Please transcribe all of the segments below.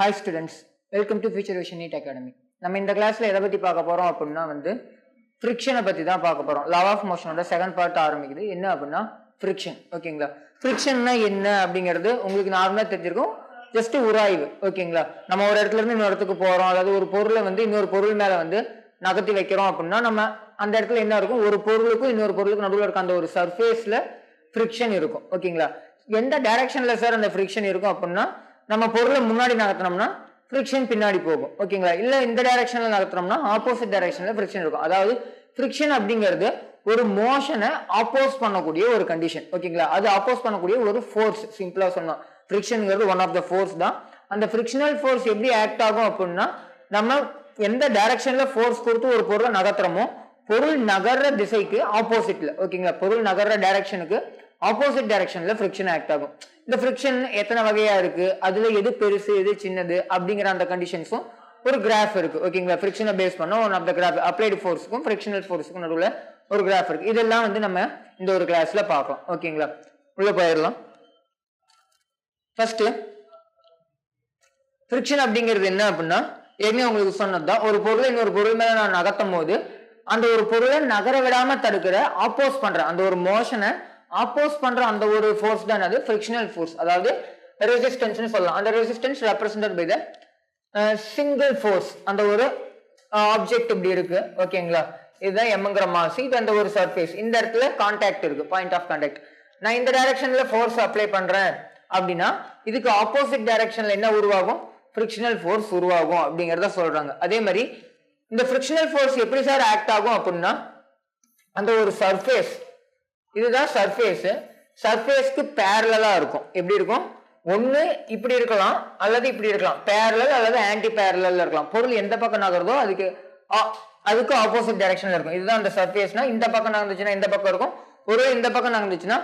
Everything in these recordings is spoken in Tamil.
Hi students, welcome to Future Vision NEET Academy. நம்ம இந்த கிளாஸ்ல எதை பத்தி பார்க்க போறோம் அப்படின்னா ஃப்ரிக்ஷனை பத்தி தான் பார்க்க போறோம். லா ஆஃப் மோஷனோட செகண்ட் பார்ட் ஆரம்பிக்குது. என்ன அப்படின்னா ஃப்ரிக்ஷன். ஓகேங்களா? ஃப்ரிக்ஷன்னா என்ன அப்படிங்கிறது உங்களுக்கு நார்மலா தெரிஞ்சிருக்கும். ஜஸ்ட் உராய்வு. ஓகேங்களா? நம்ம ஒரு இடத்துல இருந்து இன்னொரு இடத்துக்கு போறோம், அதாவது ஒரு பொருளை இன்னொரு பொருள் மேல நகர்த்தி வைக்கிறோம் அப்படின்னா நம்ம அந்த இடத்துல என்ன இருக்கும், ஒரு பொருளுக்கும் இன்னொரு பொருளுக்கும் நடுவில் இருக்க அந்த ஒரு சர்ஃபேஸ்ல ஃப்ரிக்ஷன் இருக்கும். ஓகேங்களா? எந்த டைரக்ஷன்ல சார் அந்த ஃப்ரிக்ஷன் இருக்கும் அப்படின்னா, நம்ம பொருளை முன்னாடி நகர்த்தினோம்னா ஃப்ரிக்ஷன் பின்னாடி போகும். ஓகேங்களா? இல்ல இந்த டைரக்ஷன்ல நகர்த்தினோம்னா ஆப்போசிட் டைரக்ஷன்ல ஃப்ரிக்ஷன் இருக்கும். அதாவது ஃப்ரிக்ஷன் அப்படிங்கிறது ஒரு மோஷனை ஆப்போஸ் பண்ணக்கூடிய ஒரு கண்டிஷன். ஓகேங்களா? அது ஆப்போஸ் பண்ணக்கூடிய ஒரு ஃபோர்ஸ். சிம்பிளா சொன்னோம், ஃப்ரிக்ஷன்ங்கிறது ஒன் ஆஃப் த ஃபோர்ஸ் தான். அந்த ஃப்ரிக்ஷனல் ஃபோர்ஸ் எப்படி ஆக்ட் ஆகும் அப்படின்னா, நம்ம எந்த டைரக்ஷன்ல ஃபோர்ஸ் கொடுத்து ஒரு பொருளை நகர்த்துறோமோ பொருள் நகர்ற திசைக்கு ஆப்போசிட்ல, ஓகேங்களா, பொருள் நகர்ற டைரக்ஷனுக்கு ஆப்போசிட் டைரக்ஷன்ல ஃப்ரிக்ஷன் ஆக்ட் ஆகும். இந்த ஃப்ரிக்ஷன் எத்தனை வகையா இருக்கு, அதுல எது பெருசு எது சின்னது அப்படிங்கிற அந்த கண்டிஷன்ஸும் ஒரு கிராஃப் இருக்கு. ஓகேங்களா? ஃப்ரிக்ஷனை பேஸ் பண்ண one of the graph applied ஃபோர்ஸுக்கும் ஃப்ரிக்ஷனல் ஃபோர்ஸுக்கும் நடுவில் ஒரு கிராஃப் இருக்கு. இதெல்லாம் நம்ம இந்த ஒரு கிளாஸ்ல பார்க்கலாம். ஓகேங்களா? உள்ள போயிடலாம். ஃபர்ஸ்ட் ஃப்ரிக்ஷன் அப்படிங்கிறது என்ன அப்படின்னா, ஏற்கனவே உங்களுக்கு சொன்னதுதான், ஒரு பொருளை இன்னொரு பொருள் மேல நான் நகர்த்தும் போது அந்த ஒரு பொருளை நகர விடாம தடுக்கிற ஆப்போஸ் பண்ற அந்த ஒரு மோஷனை ஆப்போஸ் பண்ற அந்த ஒரு ஃபோர்ஸ் தான் அது ஃப்ரிக்ஷனல் ஃபோர்ஸ். அதாவது ரெசிஸ்டன்ஸ் சொல்லலாம். அந்த resistance represented by the single force. அந்த ஒரு ஆப்ஜெக்ட் இப்படி இருக்கு. ஓகேங்களா? இதுதான் எம்ங்கிற மாஸ். இது அந்த ஒரு சர்ஃபேஸ். இந்த இடத்துல கான்டாக்ட் இருக்கு, பாயிண்ட் ஆஃப் கான்டாக்ட். நான் இந்த டைரக்ஷன்ல ஃபோர்ஸ் அப்ளை பண்றேன் அப்படின்னா இதுக்கு ஆப்போசிட் டைரக்ஷன்ல என்ன உருவாகும், ஃப்ரிக்ஷனல் ஃபோர்ஸ் உருவாகும் அப்படிங்கறத சொல்றாங்க. அதே மாதிரி இந்த ஃப்ரிக்ஷனல் ஃபோர்ஸ் எப்படி சார் ஆக்ட் ஆகும் அப்படின்னா, அந்த ஒரு சர்ஃபேஸ், இதுதான் சர்ஃபேஸ், சர்ஃபேஸ்க்கு பேரலா இருக்கும். எப்படி இருக்கும், ஒண்ணு இப்படி இருக்கலாம் அல்லது இப்படி இருக்கலாம், பேரலல் அல்லது ஆன்டி பேரலல் இருக்கலாம். பொருள் எந்த பக்கம் நகருதோ அதுக்கு ஆப்போசிட் டைரக்ஷன்ல இருக்கும். இதுதான் அந்த சர்ஃபேஸ்னா, இந்த பக்கம் நகர்ந்துச்சுன்னா இந்த பக்கம் இருக்கும், ஒரு இந்த பக்கம் நகர்ந்துச்சுன்னா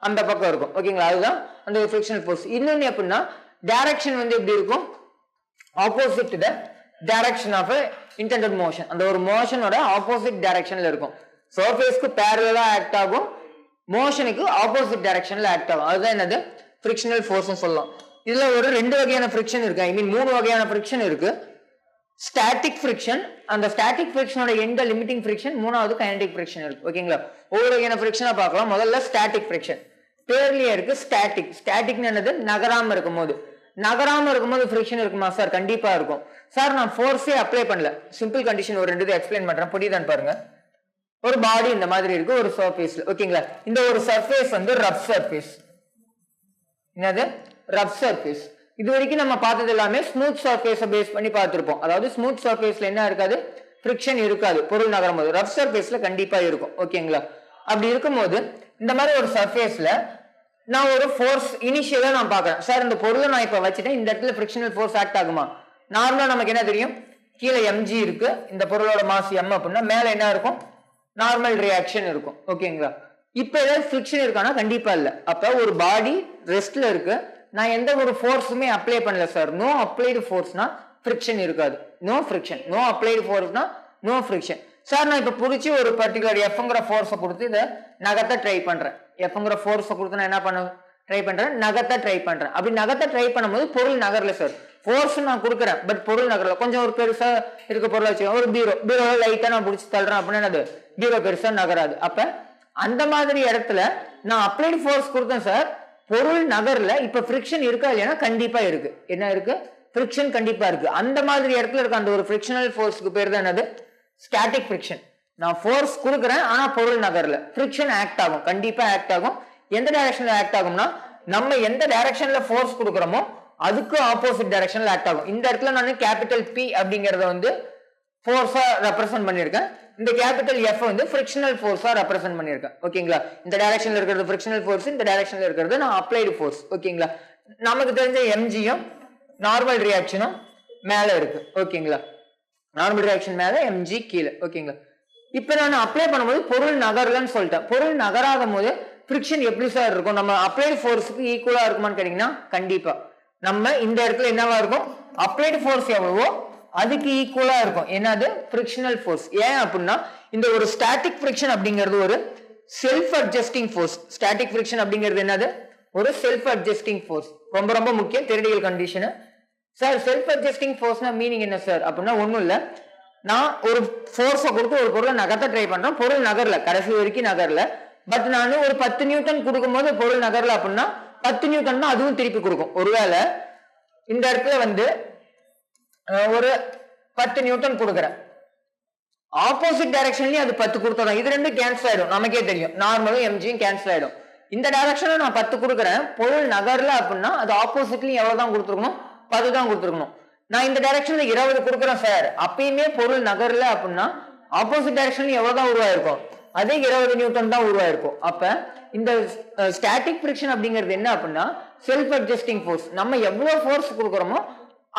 அந்த பக்கம் இருக்கும். ஓகேங்களா? அதுதான் அந்த ஃப்ரிக்ஷனல் ஃபோர்ஸ். இன்னொன்னு எப்படின்னா, டைரக்ஷன் எப்படி இருக்கும், opposite the direction of intended motion. அந்த ஒரு மோஷனோட ஆப்போசிட் டைரக்ஷன்ல இருக்கும். சர்ஃபேஸ்க்கு பேரலா ஆக்ட் ஆகும், மோஷனுக்கு ஆப்போசிட் டைரக்ஷன்ல ஆக்ட் ஆகும். அதுதான் என்னது, ஃப்ரிக்ஷனல் ஃபோர்ஸ் சொல்லலாம். இதுல ஒரு ரெண்டு வகையான ஃப்ரிக்ஷன் இருக்கு, ஐ மீன் 3 வகையான ஃப்ரிக்ஷன் இருக்கு. ஸ்டாட்டிக் ஃப்ரிக்ஷன், அந்த ஸ்டாட்டிக் ஃப்ரிக்ஷனோட எண்ட் லிமிட்டிங் ஃப்ரிக்ஷன். மூணாவது கைனடிக் ஃப்ரிக்ஷன் இருக்கு. ஓகேங்களா? ஒவ்வொரு வகையான ஃப்ரிக்ஷனா பார்க்கலாம். முதல்ல ஸ்டாட்டிக் ஃப்ரிக்ஷன். பேர்லயே இருக்கு ஸ்டாட்டிக். ஸ்டாட்டிக்னு என்னது, நகராம இருக்கும்போது. நகராம இருக்கும்போது ஃப்ரிக்ஷன் இருக்குமா சார்? கண்டிப்பா இருக்கும். சார் நான் ஃபோர்ஸே அப்ளை பண்ணல, சிம்பிள் கண்டிஷன் ஒரு ரெண்டு எக்ஸ்பிளைன் பண்றேன், புரியுதான்னு பாருங்க. ஒரு பாடி இந்த மாதிரி இருக்கு, ஒரு சர்ஃபேஸ்ல. ஓகேங்களா? இந்த ஒரு சர்ஃபேஸ் ரஃப் சர்ஃபேஸ். என்னது, ரஃப் சர்ஃபேஸ். இது வரைக்கும் நம்ம பார்த்தது எல்லாமே ஸ்மூத் சர்ஃபேஸை பேஸ் பண்ணி பார்த்திருப்போம். அதாவது ஸ்மூத் சர்ஃபேஸ்ல என்ன இருக்காது, ஃப்ரிக்ஷன் இருக்காது பொருள் நகரும் போது. ரஃப் சர்ஃபேஸ்ல கண்டிப்பா இருக்கும். ஓகேங்களா? அப்படி இருக்கும்போது இந்த மாதிரி ஒரு சர்ஃபேஸ்ல நான் ஒரு ஃபோர்ஸ் இனிஷியலா நான் பாக்குறேன். சார் இந்த பொருளை நான் இப்ப வச்சுட்டேன், இந்த இடத்துல ஃப்ரிக்ஷனல் ஃபோர்ஸ் ஆக்ட் ஆகுமா? நார்மலா நமக்கு என்ன தெரியும், கீழே mg இருக்கு, இந்த பொருளோட மாஸ் m அப்படின்னா மேல என்ன இருக்கும், நார்மல் ரியாக்ஷன் இருக்கும். ஓகேங்களா? இப்ப ஏதாவது ஃப்ரிக்ஷன் இருக்கானா? கண்டிப்பா இல்ல. அப்ப ஒரு பாடி ரெஸ்ட்ல இருக்கு, நான் எந்த ஒரு ஃபோர்ஸுமே அப்ளை பண்ணல சார், நோ அப்ளைடு ஃபோர்ஸ்னா ஃப்ரிக்ஷன் இருக்காது. நோ ஃப்ரிக்ஷன், நோ அப்ளைடு ஃபோர்ஸ்னா நோ ஃப்ரிக்ஷன். சார் நான் இப்ப புடிச்சு ஒரு பர்டிகுலர் எஃப்ங்கிற ஃபோர்ஸை கொடுத்து இதை நகர்த்த ட்ரை பண்றேன். எஃப்ங்கிற ஃபோர்ஸை கொடுத்து நான் என்ன பண்ண ட்ரை பண்றேன், நகர்த்த ட்ரை பண்றேன். அப்படி நகர்த்த ட்ரை பண்ணும்போது பொருள் நகரல சார். ஃபோர்ஸ் நான் கொடுக்குறேன், பட் பொருள் நகரல. கொஞ்சம் ஒரு பெருசா இருக்க பொருளை வச்சுக்கோங்க, ஒரு பீரோ லைட்டா நான் பிடிச்சி தள்ளுறேன் அப்படின்னா அது பீரோ பெருசா நகராது. அப்ப அந்த மாதிரி இடத்துல நான் அப்ளைடு ஃபோர்ஸ் கொடுத்தேன் சார், பொருள் நகர்ல. இப்ப ஃப்ரிக்ஷன் இருக்கா இல்லையா? கண்டிப்பா இருக்கு. என்ன இருக்கு, ஃப்ரிக்ஷன் கண்டிப்பா இருக்கு. அந்த மாதிரி இடத்துல இருக்க அந்த ஒரு ஃப்ரிக்ஷனல் ஃபோர்ஸ்க்கு பேர் தான் என்னது, ஸ்டாட்டிக் ஃப்ரிக்ஷன். நான் ஃபோர்ஸ் கொடுக்குறேன் ஆனா பொருள் நகர்ல, ஃப்ரிக்ஷன் ஆக்ட் ஆகும், கண்டிப்பா ஆக்ட் ஆகும். எந்த டைரக்ஷன்ல ஆக்ட் ஆகும்னா, நம்ம எந்த டைரக்ஷன்ல ஃபோர்ஸ் கொடுக்குறோமோ அதுக்கு ஆப்போசிட் டைரக்ஷன்ல ஆக்ட் ஆகும். இந்த இடத்துல நான் கேபிட்டல் P அப்படிங்கறத ஃபோர்ஸா ரெப்ரசென்ட் பண்ணிருக்கேன். இந்த கேபிட்டல் F ஃப்ரிக்ஷனல் ஃபோர்ஸா ரெப்ரசென்ட் பண்ணிருக்கேன். ஓகேங்களா? இந்த டைரக்ஷன்ல இருக்கிறது ஃப்ரிக்ஷனல் ஃபோர்ஸ், இந்த டைரக்ஷன்ல இருக்கிறது நான் அப்ளைடு ஃபோர்ஸ். ஓகேங்களா? நமக்கு தெரிஞ்ச mgயும் நார்மல் ரியாக்ஷனும் மேல இருக்கு. ஓகேங்களா? நார்மல் ரியாக்ஷன் மேல mg கீழே. ஓகேங்களா? இப்ப நான் அப்ளை பண்ணும்போது பொருள் நகரலன்னு சொல்லிட்டேன். பொருள் நகராத போது ஃப்ரிக்ஷன் எப்படி சார் இருக்கும், நம்ம அப்ளைடு ஃபோர்ஸுக்கு ஈக்குவலா இருக்குமான்னு கேட்டீங்கன்னா கண்டிப்பா. நம்ம இந்த இடத்துல என்னவா இருக்கும், அப்ளைடு ஃபோர்ஸ் எவ்வளவோ அதுக்கு ஈக்குவலா இருக்கும். என்னது, ஃப்ரிக்ஷனல் ஃபோர்ஸ். ஏன் அப்படின்னா, இந்த ஒரு ஸ்டாட்டிக் ஃப்ரிக்ஷன் அப்படிங்கிறது ஒரு self adjusting force. Static friction அப்படிங்கிறது என்னது, ஒரு செல்ஃப் அட்ஜஸ்டிங் ஃபோர்ஸ். ரொம்ப ரொம்ப முக்கியம், theoretical condition. Sir self adjusting ஃபோர்ஸ்னா மீனிங் என்ன சார் அப்படின்னா ஒன்றும் இல்லை, நான் ஒரு ஃபோர்ஸை கொடுத்து ஒரு பொருளை நகர்த்த ட்ரை பண்றேன், பொருள் நகரல, கடைசி வரைக்கும் நகரல. பட் நான் ஒரு 10 நியூட்டன் கொடுக்கும் போது பொருள் நகரல அப்படின்னா 10 நியூட்டன் தான் அதுவும் திருப்பி கொடுக்கும். ஒருவேளை இந்த இடத்துல வந்து ஒரு 10 நியூட்டன் கொடுக்குறேன், ஆப்போசிட் டைரக்ஷன்லயும் அது 10 கொடுத்தோம், இது ரெண்டும் கேன்சல் ஆயிடும், நமக்கே தெரியும், நார்மலும் எம்ஜியும் கேன்சல் ஆயிடும். இந்த டைரக்ஷன்ல நான் 10 கொடுக்குறேன், பொருள் நகரல அப்படின்னா அது ஆப்போசிட்லயும் எவ்வளவுதான் கொடுத்துருக்கணும், 10 தான் கொடுத்துருக்கணும். நான் இந்த டைரக்ஷன்ல 20 கொடுக்குறேன் சார், அப்பயுமே பொருள் நகரல அப்படின்னா ஆப்போசிட் டைரக்ஷன்ல எவ்வளவுதான் உருவாயிருக்கும், அதே 20 நியூட்டன் தான் உருவாயிருக்கும். அப்ப இந்த ஸ்டாட்டிக் ஃபிரிக்ஷன் அப்படிங்கிறது என்ன அப்படின்னா செல்ஃப் அட்ஜஸ்டிங் ஃபோர்ஸ். நம்ம எவ்வளவு ஃபோர்ஸ் கொடுக்குறோமோ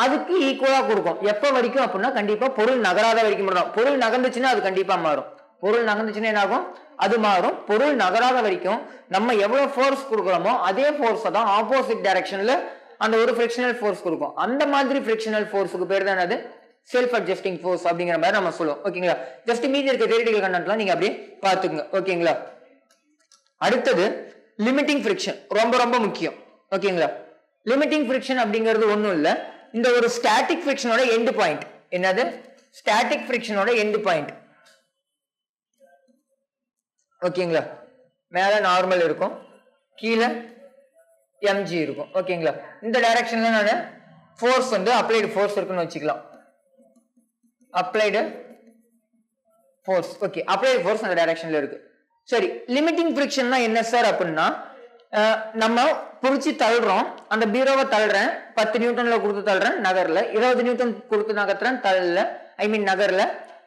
அதுக்கு ஈக்குவலா கொடுக்கும். எப்ப வரைக்கும் அப்படின்னா கண்டிப்பா பொருள் நகராத வரைக்கும் மட்டும். பொருள் நகர்ந்துச்சுன்னா அது கண்டிப்பா மாறும், பொருள் நகர்ந்துச்சுன்னா என்ன ஆகும், அது மாறும். பொருள் நகராத வரைக்கும் நம்ம எவ்வளவு ஃபோர்ஸ் கொடுக்குறோமோ அதே ஃபோர்ஸ் தான் ஆப்போசிட் டைரக்ஷன்ல அந்த ஒரு ஃபிரிக்ஷனல் ஃபோர்ஸ் கொடுக்கும். அந்த மாதிரி ஃபிரிக்ஷனல் ஃபோர்ஸுக்கு பேர் தான் அது செல்ஃப் அட்ஜஸ்டிங் ஃபோர்ஸ் அப்படிங்கிற மாதிரி நம்ம சொல்லுவோம். ஓகேங்களா, ஜஸ்ட் மீதி இருக்க தியரிட்டிக்கல் கண்டென்ட்லாம் நீங்க அப்படியே பார்த்துக்குங்க. ஓகேங்களா, அடுத்தது லிமிட்டிங் ஃபிரிக்ஷன், ரொம்ப ரொம்ப முக்கியம். ஓகேங்களா, லிமிட்டிங் ஃபிரிக்ஷன் அப்படிங்கிறது ஒன்றும் இல்லை, இந்த ஒரு ஸ்டாட்டிக் ஃபிரிக்ஷனோட எண்ட் பாயிண்ட். என்னது, ஸ்டாட்டிக் ஃபிரிக்ஷனோட எண்ட் பாயிண்ட். ஓகேங்களா, மேல நார்மல் இருக்கும், கீழே எம்ஜி இருக்கும். ஓகேங்களா, இந்த டைரக்ஷன்ல நான் ஃபோர்ஸ் வந்து அப்ளைடு ஃபோர்ஸ் இருக்குன்னு வச்சுக்கலாம், applied force. Okay, applied force அந்த டைரக்ஷன்ல இருக்கு. சரி, லிமிட்டிங் ஃபிரிக்ஷன்னா என்ன சார் அப்படின்னா நம்ம புடிச்சு தள்ளுறோம், அந்த பீரோவை தள்ளுறேன், 10 நியூட்டன்ல கொடுத்து தள்ளுறேன், நகர்ல. 20 நியூட்டன் கொடுத்து நகர்த்துறேன், தள்ளல, ஐ மீன் நகர்ல.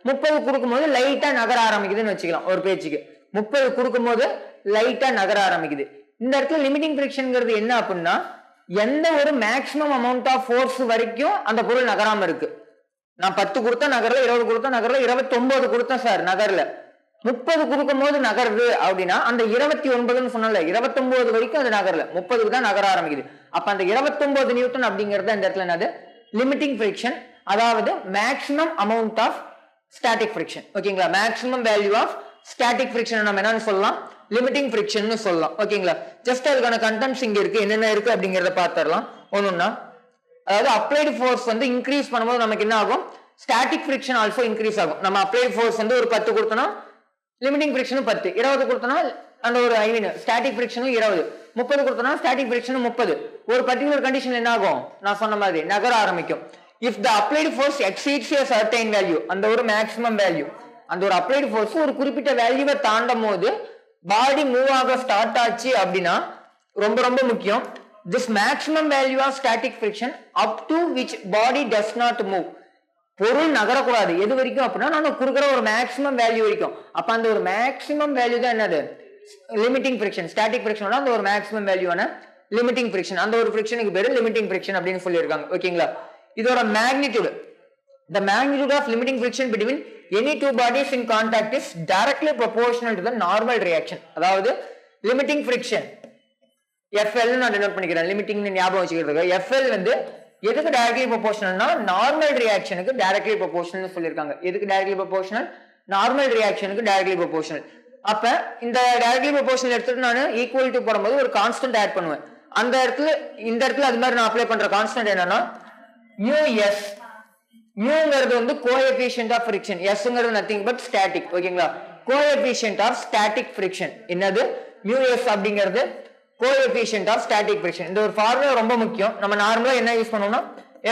30 கொடுக்கும் போது லைட்டா நகர ஆரம்பிக்குதுன்னு வச்சுக்கலாம் ஒரு பேச்சுக்கு. 30 கொடுக்கும் போது லைட்டா நகர ஆரம்பிக்குது. இந்த இடத்துல லிமிட்டிங் ஃபிரிக்ஷன்ங்கிறது என்ன அப்படின்னா எந்த ஒரு மேக்ஸிமம் அமௌண்ட் ஆஃப் ஃபோர்ஸ் வரைக்கும் அந்த பொருள் நகராம இருக்கு. நான் 10 கொடுத்தா நகர்ல, 20 கொடுத்தா நகர்ல, 29 கொடுத்தேன் சார் நகர்ல, 30 கொடுக்கும் போது நகருது அப்படின்னா அந்த 29 சொன்னல 29 வரைக்கும் அது நகரல, 30க்கு தான் நகர ஆரம்பிக்குது. அப்ப அந்த 29 நியூட்டன் அப்படிங்கறது இந்த இடத்துல என்னது, லிமிட்டிங் ஃபிரிக்ஷன், அதாவது maximum amount of static friction. ஓகேங்களா, maximum value of static friction நம்ம என்னன்னு சொல்லலாம், லிமிட்டிங் ஃபிரிக்ஷன் சொல்லலாம். ஓகேங்களா, ஜஸ்ட் அதுக்கான கண்டென்ட்ஸ் இங்க இருக்கு, என்னென்ன இருக்கு அப்படிங்கறத பாத்துறலாம் ஒண்ணுன்னா. அதாவது அப்ளைடு ஃபோர்ஸ் வந்து இன்க்ரீஸ் பண்ணும்போது நமக்கு என்ன ஆகும், ஸ்டாட்டிக் ஃபிரிக்ஷன் ஆல்சோ இன்க்ரீஸ் ஆகும். நம்ம அப்ளைடு ஃபோர்ஸ் வந்து ஒரு 10 கொடுத்தோம்னா லிமிட்டிங் ஃபிரிக்ஷனும் 10, 20 கொடுத்தோம்னா அந்த ஒரு ஐ மீன் ஸ்டாட்டிக் ஃபிரிக்ஷனும் 20, 30 கொடுத்தோம்னா ஸ்டாட்டிக் ஃபிரிக்ஷனும் 30. ஒரு பர்டிகுலர் கண்டிஷன் என்ன ஆகும், நான் சொன்ன மாதிரி நகர ஆரம்பிக்கும். If the applied force exceeds a certain value, அந்த ஒரு மேக்ஸிமம் வேல்யூ, அந்த ஒரு அப்ளைடு ஃபோர்ஸ் ஒரு குறிப்பிட்ட வேல்யூவை தாண்டும் போது பாடி மூவ் ஆக ஸ்டார்ட் ஆச்சு அப்படின்னா ரொம்ப ரொம்ப முக்கியம், this maximum value of static friction up to which body does not move, பொருள் நகரக்கூடாது எது வரைக்கும் அப்படின்னா நான் கொடுக்குற ஒரு மேக்ஸிமம் வேல்யூ வரைக்கும். அப்ப அந்த ஒரு மேக்ஸிமம் வேல்யூ தான் என்னது, லிமிட்டிங் ஃபிரிக்ஷன். ஸ்டாட்டிக் ஃபிரிக்ஷனோட அந்த ஒரு மேக்ஸிமம் வேல்யூவான லிமிட்டிங் ஃபிரிக்ஷன், அந்த ஒரு ஃபிரிக்ஷனுக்கு பேரு லிமிட்டிங் ஃபிரிக்ஷன் அப்படின்னு சொல்லியிருக்காங்க. ஓகேங்களா, இதோட magnitude, the magnitude of limiting friction between any two bodies in contact is directly proportional to the normal reaction. அதாவது limiting friction FL நான் டெனோட் பண்ணிக்கிறேன், லிமிட்டிங் ஞாபகம் வச்சுக்கிறதுக்கு. FL வந்து எதுக்கு டைரக்ட்லி ப்ரொபோர்ஷனல்னா நார்மல் ரியாக்ஷனுக்கு டைரக்ட்லி ப்ரொபோர்ஷனல் சொல்லியிருக்காங்க. எதுக்கு டைரக்ட்லி ப்ரொபோர்ஷனல், நார்மல் ரியாக்ஷனுக்கு டைரக்ட்லி ப்ரொபோர்ஷனல். அப்ப இந்த டைரக்ட்லி ப்ரொபோர்ஷனல் எடுத்துட்டு நான் ஈக்குவல் டு போடும்போது ஒரு கான்ஸ்டன்ட் ஆட் பண்ணுவேன். அந்த இடத்துல இந்த இடத்துல அது மாதிரி நான் அப்ளை பண்ற கான்ஸ்டன்ட் என்னன்னா μs. μங்கிறது வந்து கோஎஃபிஷியன்ட் ஆஃப் ஃபிரிக்ஷன், sங்கிறது நதிங் பட் ஸ்டாட்டிக். ஓகேங்களா, கோஎஃபிஷியன்ட் ஆஃப் ஸ்டாட்டிக் ஃபிரிக்ஷன் என்னது, μs அப்படிங்கிறது கோஎஃபிஷியன்ட் ஆஃப் ஸ்டாட்டிக் ஃபிரிக்ஷன். இந்த ஒரு ஃபார்முலா ரொம்ப முக்கியம். நம்ம நார்மலா என்ன யூஸ் பண்ணுவோம்னா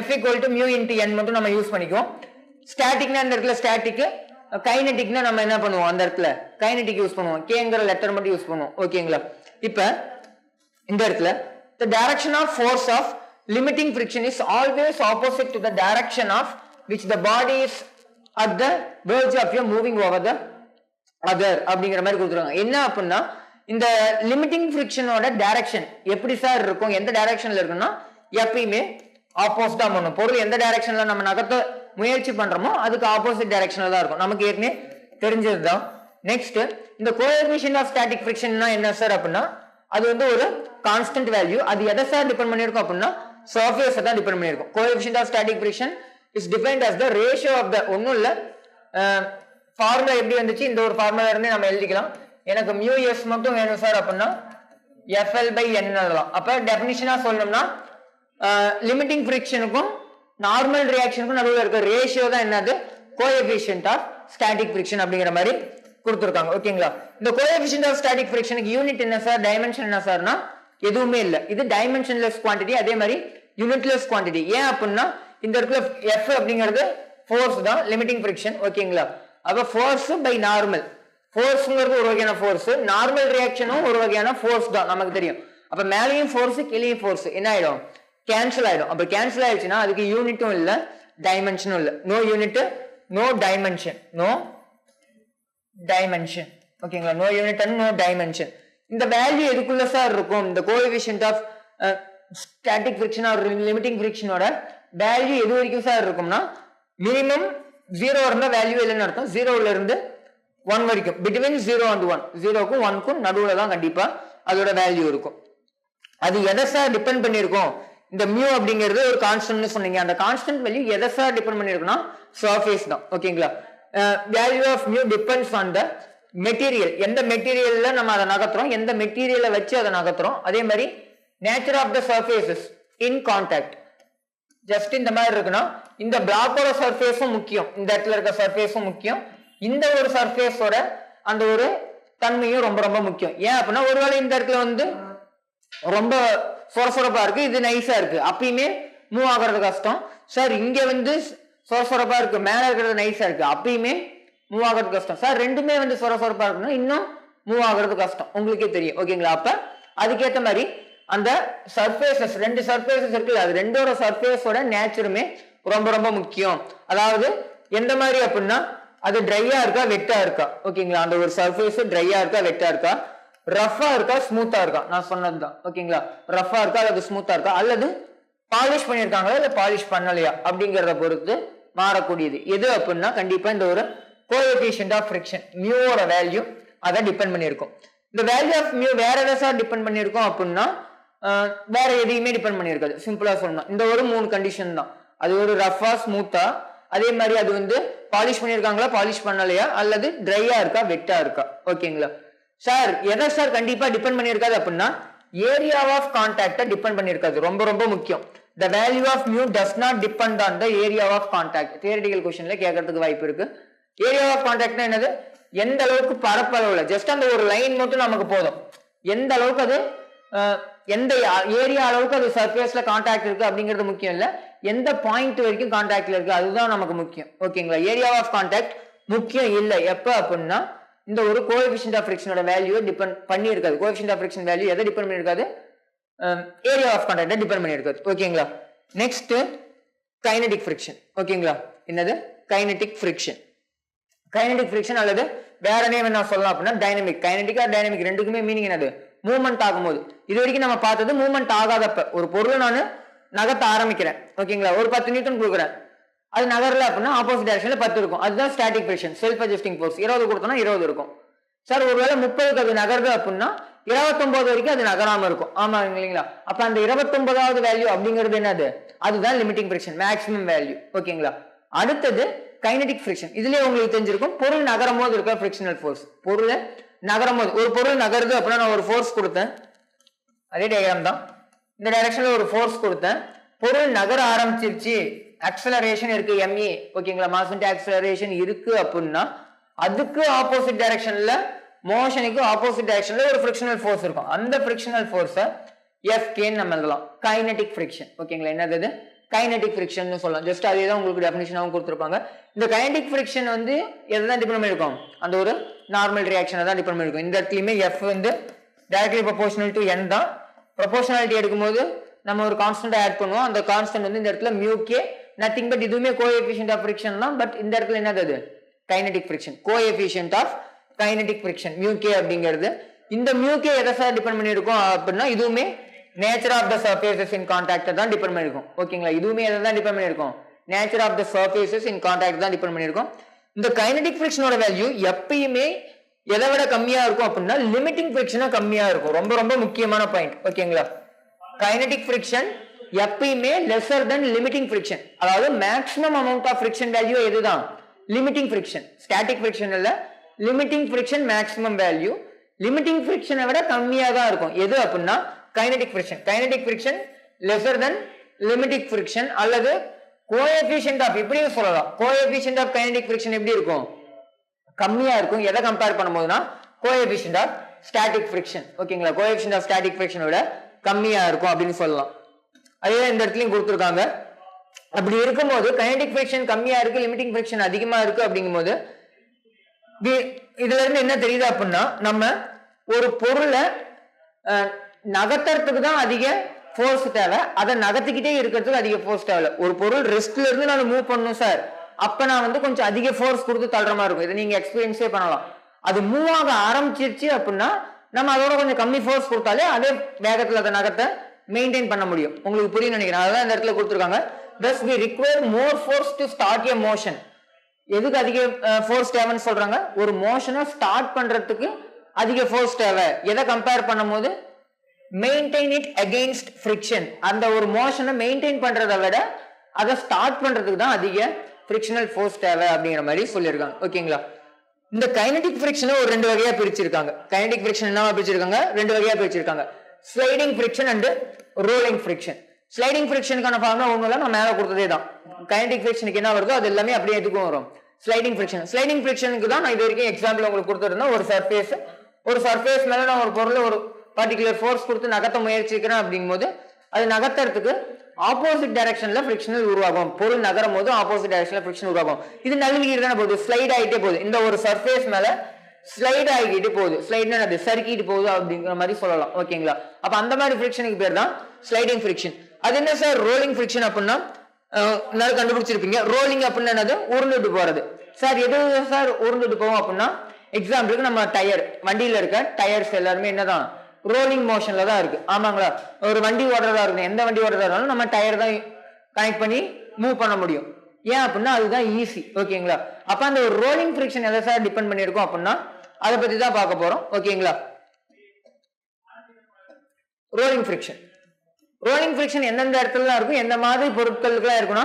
F equal to mu into n மட்டும் நம்ம யூஸ் பண்ணிக்குவோம். ஸ்டாட்டிக்னா இந்த இடத்துல ஸ்டாட்டிக், கைனடிக்னா நம்ம என்ன பண்ணுவோம், அந்த இடத்துல கைனடிக் யூஸ் பண்ணுவோம், கேங்கிற லெட்டர் மட்டும் யூஸ் பண்ணுவோம். ஓகேங்களா, இப்ப இந்த இடத்துல the direction of force of limiting friction is always opposite to the direction of which the body is at the verge of your moving over the other அப்படிங்கிற மாதிரி கொடுத்துருவாங்க. என்ன அப்படின்னா இந்த லிமிட்டிங் ஃபிரிக்ஷனோட டைரக்ஷன் எப்படி சார் இருக்கும், எந்த டைரக்ஷன்ல இருக்குன்னா எப்பயுமே ஆப்போசிட்டா பண்ணும். பொருள் எந்த டைரக்ஷன்ல நம்ம நகர்த்த முயற்சி பண்றோமோ அதுக்கு ஆப்போசிட் டைரக்ஷன்ல தான் இருக்கும், நமக்கு ஏற்கனவே தெரிஞ்சதுதான். நெக்ஸ்ட், இந்த கோஎஃபிஷியன்ட் ஆஃப் ஸ்டாட்டிக் ஃபிரிக்ஷன்னா என்ன சார் அப்படின்னா அது வந்து ஒரு கான்ஸ்டன்ட் வேல்யூ. அது எதை சார் டிபெண்ட் பண்ணிருக்கும் அப்படின்னா சர்ஃபேஸ் தான் டிபெண்ட் பண்ணிருக்கும். Coefficient of static friction is defined as the ratio of the, ஒன்னும் இல்ல ஃபார்முலா எப்படி வந்துச்சு, இந்த ஒரு ஃபார்முலா இருந்து நம்ம எழுதிக்கலாம். எனக்கு μs மட்டும் வேணும் சார் அப்படின்னா FL by n எழுதலாம். அப்ப டெஃபினிஷனா சொல்லணும்னா லிமிட்டிங் ஃபிரிக்ஷனுக்கும் நார்மல் ரியாக்ஷனுக்கும் நடுவில் இருக்க ரேஷியோ தான் என்னது கோஎஃபிஷியன்ட் ஆஃப் ஸ்டாட்டிக் ஃபிரிக்ஷன் அப்படிங்கிற மாதிரி கொடுத்துருக்காங்க. ஓகேங்களா? இந்த கோஎஃபிஷியன்ட் ஆஃப் ஸ்டாட்டிக் ஃபிரிக்ஷனுக்கு யூனிட் என்ன சார், டைமென்ஷன் என்ன சார்னா எதுவுமே இல்லை. இது டைமென்ஷன்லெஸ் குவான்டிட்டி, அதே மாதிரி யூனிட்லெஸ் குவான்டிட்டி. ஏன் அப்படின்னா இந்த இடத்துல எஃப் அப்படிங்கிறது ஃபோர்ஸ் தான், லிமிட்டிங் ஃபிரிக்ஷன். ஓகேங்களா? அப்ப ஃபோர்ஸ் பை நார்மல், ஃபோர்ஸ்ங்கிறது ஒரு வகையான ஃபோர்ஸ், நார்மல் ரியாக்ஷனும் ஒரு வகையான ஃபோர்ஸ் தான் நமக்கு தெரியும். அப்ப மேலேயும் ஃபோர்ஸ் கீழேயும் ஃபோர்ஸ் என்ன ஆயிடும், கேன்சல் ஆயிடும். அப்ப கேன்சல் ஆயிடுச்சுன்னா அதுக்கு யூனிட்டும் இல்ல டைமென்ஷனும் இல்ல. No unit no dimension, no dimension. ஓகேங்களா? No unit and no dimension. இந்த வேல்யூ எதுக்குள்ள சார் இருக்கும், இந்த coefficient of static friction or limiting ஃபிரிக்ஷனோட வேல்யூ எது வரைக்கும் சார் இருக்கும்னா மினிமம் 0 இருந்தா வேல்யூ இல்லைன்னு அர்த்தம். 0ல இருந்து 1 வரைக்கும், பிட்வீன் 0 and 1, 0க்கும் 1க்கும் நடுவுல தான் கண்டிப்பா அதோட வேல்யூ இருக்கும். அது எதை சார் டிபெண்ட் பண்ணிருக்கும், இந்த மியூ அப்படிங்கிறது ஒரு கான்ஸ்டன்ட் சொன்னீங்க, அந்த கான்ஸ்டன்ட் வேல்யூ எதை சார் டிபெண்ட் பண்ணிருக்குன்னா சர்ஃபேஸ் தான். ஓகேங்களா? Value of mu depends on the material, எந்த மெட்டீரியல்ல நம்ம அதை நகர்த்துறோம், எந்த மெட்டீரியலை வச்சு அதை நகர்த்துறோம், அதே மாதிரி nature of the surfaces in contact. Just இந்த மாதிரி இருக்குன்னா இந்த பிளாக்கோட சர்ஃபேஸும் முக்கியம், இந்த இடத்துல இருக்க சர்ஃபேஸும் முக்கியம், இந்த ஒரு சர்ஃபேஸோட அந்த ஒரு தன்மையும் ரொம்ப ரொம்ப முக்கியம். ஏன் அப்படின்னா ஒருவேளை இந்த இடத்துல வந்து ரொம்ப சொரசொரப்பா இருக்கு, இது நைஸா இருக்கு, அப்பயுமே மூவ் ஆகுறது கஷ்டம். சார் இங்க வந்து சொரசொரப்பா இருக்கு, மேல இருக்கிறது நைஸா இருக்கு, அப்பயுமே மூவ் ஆகுறது கஷ்டம். சார் ரெண்டுமே வந்து சொரசொரப்பா இருக்குன்னா இன்னும் மூவ் ஆகுறது கஷ்டம், உங்களுக்கே தெரியும். ஓகேங்களா? அப்ப அதுக்கேற்ற மாதிரி அந்த சர்ஃபேசஸ், ரெண்டு சர்ஃபேசஸ் இருக்குல்ல, அது ரெண்டோட சர்ஃபேஸோட நேச்சருமே ரொம்ப ரொம்ப முக்கியம். அதாவது எந்த மாதிரி அப்படின்னா அது ட்ரையா இருக்கா வெட்டா இருக்கா. ஓகேங்களா? அந்த ஒரு சர்ஃபேஸ் ட்ரையா இருக்கா வெட்டா இருக்கா, ரஃபா இருக்கா ஸ்மூத்தா இருக்கா, நான் சொன்னதுதான். ஓகேங்களா? ரஃபா இருக்கா அல்லது ஸ்மூத்தா இருக்கா, அல்லது பாலிஷ் பண்ணிருக்காங்களா இல்ல பாலிஷ் பண்ணலையா அப்படிங்கறத பொறுத்து மாறக்கூடியது எது அப்படின்னா கண்டிப்பா இந்த ஒரு கோஎஃபிஷியன்ட் ஆஃப் ஃபிரிக்ஷன் மியூவோட வேல்யூ அதை டிபெண்ட் பண்ணிருக்கும். இந்த வேல்யூ ஆஃப் மியூ வேற எதை சார் டிபெண்ட் பண்ணிருக்கோம் அப்படின்னா வேற எதையுமே டிபெண்ட் பண்ணிருக்காது. சிம்பிளா சொல்லணும், இந்த ஒரு 3 கண்டிஷன் தான். அது ஒரு ரஃபா ஸ்மூத்தா, அதே மாதிரி அது வந்து பாலிஷ் பண்ணிருக்காங்களா பாலிஷ் பண்ணலையா, அல்லது ட்ரையா இருக்கா வெட்டா இருக்கா. ஓகேங்களா? சார் எதை சார் கண்டிப்பா டிபெண்ட் பண்ணிருக்காது அப்படின்னா ஏரியா ஆஃப் கான்டாக்ட டிபெண்ட் பண்ணிருக்காது, ரொம்ப ரொம்ப முக்கியம். the value of mu does not depend on the area of contact. theoretical questionல கேட்கறதுக்கு வாய்ப்பு இருக்கு. ஏரியா ஆஃப் கான்டாக்ட்னா என்னது, எந்த அளவுக்கு பரப்பளவுல ஜஸ்ட் அந்த ஒரு லைன் மட்டும் நமக்கு போதும், எந்த அளவுக்கு அது எந்த ஏரியா அளவுக்கு அது சர்ஃபேஸ்ல கான்டாக்ட் இருக்கு அப்படிங்கிறது முக்கியம் இல்ல, எந்த பாயிண்ட் வரைக்கும் கான்டாக்ட்ல இருக்கு அதுதான் நமக்கு முக்கியம். ஓகேங்களா? ஏரியா ஆஃப் கான்டாக்ட் முக்கியம் இல்லை. எப்ப அப்படின்னா இந்த ஒரு கோஎஃபிஷியன்ட் ஆஃப் ஃபிரிக்ஷனோட வேல்யூ டிபெண்ட் பண்ணி இருக்காது. கோஎஃபிஷியன்ட் ஆஃப் ஃபிரிக்ஷன் வேல்யூ எதை டிபெண்ட் பண்ணி இருக்காது, ஏரியா ஆஃப் கான்டாக்ட் டிபெண்ட் பண்ணி இருக்காது. ஓகேங்களா? Next kinetic friction. ஓகேங்களா? என்னது கைனடிக் ஃபிரிக்ஷன். கைனடிக் ஃபிரிக்ஷன் அல்லது வேற நேம் என்ன சொல்லலாம் அப்படின்னா டைனமிக். கைனடிக் ஆர் டைனமிக் ரெண்டுக்குமே மீனிங் என்னது, மூவ்மெண்ட் ஆகும்போது. இது வரைக்கும் நம்ம பார்த்தது மூவ்மெண்ட் ஆகாதப்ப ஒரு பொருளை நான் நகர்த்த ஆரம்பிக்கிறேன். ஓகேங்களா? ஒரு 10 நியூட்டன் கொடுக்குறேன், அது நகரல அப்படின்னா ஆப்போசிட் டைரக்ஷன்ல 10 இருக்கும், அதுதான் static friction. Self adjusting force 20 கொடுத்தோம்னா 20 இருக்கும். சார் ஒருவேளை 30க்கு அது நகருது அப்படின்னா 29 வரைக்கும் அது நகராம இருக்கும். ஆமா இல்லைங்களா? அப்ப அந்த 29வது வேல்யூ அப்படிங்கிறது என்னது, அதுதான் லிமிட்டிங் ஃபிரிக்ஷன், மேக்ஸிமம் வேல்யூ. ஓகேங்களா? அடுத்தது கைனடிக் ஃபிரிக்ஷன். இதுலயே உங்களுக்கு தெரிஞ்சிருக்கும் பொருள் நகரும் போது இருக்க ஃபிரிக்ஷனல் ஃபோர்ஸ். பொருள் நகரும் போது, ஒரு பொருள் நகருது அப்படின்னா நான் ஒரு ஃபோர்ஸ் கொடுத்தேன், அதே டயக்ராம் தான், இந்த டைரக்ஷன்ல ஒரு ஃபோர்ஸ் கொடுத்தேன், பொருள் நகர ஆரம்பிச்சிருச்சு, அக்சலரேஷன் இருக்கு me. ஓகேங்களா? மாஸ் இன்டு அக்சலரேஷன் இருக்கு அப்படின்னா அதுக்கு ஆப்போசிட் டைரக்ஷன்ல, மோஷனுக்கு ஆப்போசிட் டைரக்ஷன்ல ஒரு ஃபிரிக்ஷனல் ஃபோர்ஸ் இருக்கும். அந்த ஃபிரிக்ஷனல் ஃபோர்ஸை FK நம்ம எழுதலாம், கைனடிக் ஃபிரிக்ஷன். ஓகேங்களா? என்னது கைனடிக் ஃபிரிக்ஷன் சொல்லலாம். ஜஸ்ட் அதே தான் உங்களுக்கு டெஃபினிஷனாகவும் கொடுத்துருப்பாங்க. இந்த கைனடிக் ஃபிரிக்ஷன் வந்து எதான் டிபெண்ட் பண்ணிருக்கும், அந்த ஒரு நார்மல் ரியாக்ஷனை தான் டிபெண்ட் பண்ணிருக்கும். இந்த இடத்துலயுமே F வந்து டைரக்ட்லி ப்ரொபோஷனல் டு n தான். ப்ரொபோஷனாலிட்டி எடுக்கும்போது நம்ம ஒரு கான்ஸ்டன்ட் ஆட் பண்ணுவோம், அந்த கான்ஸ்டன்ட் வந்து இந்த இடத்துல μk, நத்திங் பட் இதுவுமே கோஎஃபிஷியன்ட் ஆஃப் ஃபிரிக்ஷன் தான். பட் இந்த இடத்துல என்னது kinetic friction, coefficient of kinetic friction μk அப்படிங்கிறது. இந்த μk எதை சார் டிபெண்ட் பண்ணிருக்கும் அப்படின்னா இதுவுமே nature of the surfaces in contact தான் டிபெண்ட் பண்ணிருக்கும். ஓகேங்களா? இதுவுமே எதை தான் டிபெண்ட் பண்ணிருக்கும், nature of the surfaces in contact தான் டிபெண்ட் பண்ணிருக்கும். இந்த கைனடிக் ஃபிரிக்ஷனோட வேல்யூ எப்பயுமே எதை விட கம்மியா இருக்கும் அப்படின்னா லிமிட்டிங் ஃபிரிக்ஷனா கம்மியா இருக்கும். ரொம்ப ரொம்ப முக்கியமான பாயிண்ட். ஓகேங்களா? கைனடிக் ஃபிரிக்ஷன் எப்பயுமே லெசர் தென் லிமிட்டிங் ஃபிரிக்ஷன். அதாவது maximum amount of friction value எதுதான், லிமிட்டிங் ஃபிரிக்ஷன். ஸ்டாட்டிக் ஃபிரிக்ஷன் இல்ல, limiting friction maximum value. Limiting ஃபிரிக்ஷனை விட கம்மியா தான் இருக்கும் எது அப்படின்னா kinetic friction. Kinetic friction lesser than limiting friction அல்லது கோஎஃபிஷியன்ட் ஆஃப் இப்படியும் சொல்லலாம், கோஎஃபிஷியன்ட் ஆஃப் கைனடிக் ஃபிரிக்ஷன் எப்படி இருக்கும், கம்மியா இருக்கும். எதை கம்பேர் பண்ணும்போதுனா கோஎஃபிஷியன்ட் ஆஃப் ஸ்டாட்டிக் ஃபிரிக்ஷன். ஓகேங்களா, கோஎஃபிஷியன்ட் ஆஃப் ஸ்டாட்டிக் ஃபிரிக்ஷனை விட கம்மியா இருக்கும் அப்படின்னு சொல்லலாம். அதே இந்த இடத்துலயும் கொடுத்துருக்காங்க. அப்படி இருக்கும்போது கைனடிக் ஃபிரிக்ஷன் கம்மியா இருக்கு, லிமிட்டிங் ஃபிரிக்ஷன் அதிகமா இருக்கு அப்படிங்கும்போது இதுல இருந்து என்ன தெரியுது அப்படின்னா, நம்ம ஒரு பொருளை நகர்த்துறதுக்கு தான் அதிக ஃபோர்ஸ் தேவை, அதை நகர்த்திக்கிட்டே இருக்கிறதுக்கு அதிக ஃபோர்ஸ் தேவை. ஒரு பொருள் ரெஸ்ட்ல இருந்து நான் மூவ் பண்ணணும் சார், அப்ப நான் வந்து கொஞ்சம் அதிக ஃபோர்ஸ் கொடுத்து தள்ளுற மாதிரி இருக்கும். இதை நீங்க எக்ஸ்பீரியன்ஸே பண்ணலாம். அது மூவ் ஆக ஆரம்பிச்சிருச்சு அப்படின்னா நம்ம அதோட கொஞ்சம் கம்மி ஃபோர்ஸ் கொடுத்தாலே அதே வேகத்துல அதை நகர்த்த மெயின்டைன் பண்ண முடியும். உங்களுக்கு புரியும் நினைக்கிறேன். அதான் இந்த இடத்துல கொடுத்துருக்காங்க. thus we require more force to start a motion. எதுக்கு அதிக ஃபோர்ஸ் தேவைன்னு சொல்றாங்க, ஒரு மோஷனை ஸ்டார்ட் பண்றதுக்கு அதிக ஃபோர்ஸ் தேவை. எதை கம்பேர் பண்ணும்போது மெயின்டைன் இட் அகெயின்ஸ்ட் ஃபிரிக்ஷன். அந்த ஒரு மோஷனை மெயின்டைன் பண்றதை விட அதை ஸ்டார்ட் பண்றதுக்கு தான் அதிக ஃபிரிக்ஷனல் ஃபோர்ஸ் தேவை அப்படிங்கிற மாதிரி சொல்லியிருக்காங்க. ஓகேங்களா, இந்த கைனடிக் ஃபிரிக்ஷனை ஒரு ரெண்டு வகையா பிரிச்சிருக்காங்க. கைனடிக் ஃபிரிக்ஷன் என்ன பிரிச்சிருக்காங்க, ரெண்டு வகையா பிரிச்சிருக்காங்க. Sliding friction and rolling friction. Sliding ஃபிரிக்ஷனுக்கான ஃபார்முலா ஒண்ணுல நான் மேல கொடுத்ததே தான். கைனடிக் ஃபிரிக்ஷனுக்கு என்ன வருதோ அது எல்லாமே அப்படியே எதுக்கும் வரும். ஸ்லைடிங் ஃபிரிக்ஷன், ஸ்லைடிங் ஃபிரிக்ஷனுக்கு தான் நான் இது வரைக்கும் எக்ஸாம்பிள் உங்களுக்கு கொடுத்துருந்தேன். ஒரு சர்ஃபேஸ் மேல நான் ஒரு பொருளை ஒரு பர்டிகுலர் ஃபோர்ஸ் கொடுத்து நகர்த்த முயற்சிக்கிறேன் அப்படிங்கும்போது அது நகர்த்துறதுக்கு ஆப்போசிட் டைரக்ஷன்ல ஃபிரிக்ஷனல் உருவாகும். பொருள் நகரும் போது ஆப்போசிட் டைரக்ஷன்ல ஃபிரிக்ஷன் உருவாகும். இது நழுவிக்கிட்டு தானே போகுது, ஸ்லைட் ஆகிட்டே போகுது. இந்த ஒரு சர்ஃபேஸ் மேல ஸ்லைட் ஆகிட்டு போகுது, ஸ்லைட்னா அது சறுக்கிட்டு போகுது அப்படிங்கிற மாதிரி சொல்லலாம். ஓகேங்களா, அப்ப அந்த மாதிரி ஃபிரிக்ஷனுக்கு பேர் தான் ஸ்லைடிங் ஃபிரிக்ஷன். அது என்ன சார் ரோலிங் ஃபிரிக்ஷன் அப்படின்னா எல்லாரும் கண்டுபிடிச்சிருப்பீங்க. ரோலிங் அப்படின்னா என்னது, உருண்டுட்டு போறது. சார் எது சார் உருண்டுட்டு போவோம் அப்படின்னா, எக்ஸாம்பிளுக்கு நம்ம டயர், வண்டியில இருக்க டயர்ஸ் எல்லாருமே என்னதான் ரோலிங் மோஷன்ல தான் இருக்கு. ஆமாங்களா, ஒரு வண்டி ஓடுறதா இருக்கும், எந்த வண்டி ஓடுறதா இருந்தாலும் நம்ம டயர் தான் கனெக்ட் பண்ணி மூவ் பண்ண முடியும். ஏன் அப்படின்னா அதுதான் ஈஸி. ஓகேங்களா, அப்ப அந்த ஒரு ரோலிங் ஃபிரிக்ஷன் எதை சார் டிபெண்ட் பண்ணிருக்கோம் அப்படின்னா அதை பத்தி தான் பார்க்க போறோம். ஓகேங்களா, ரோலிங் ஃபிரிக்ஷன். ரோலிங் ஃபிரிக்ஷன் எந்தெந்த இடத்துல இருக்கும், எந்த மாதிரி பொருட்களுக்குலாம் இருக்குன்னா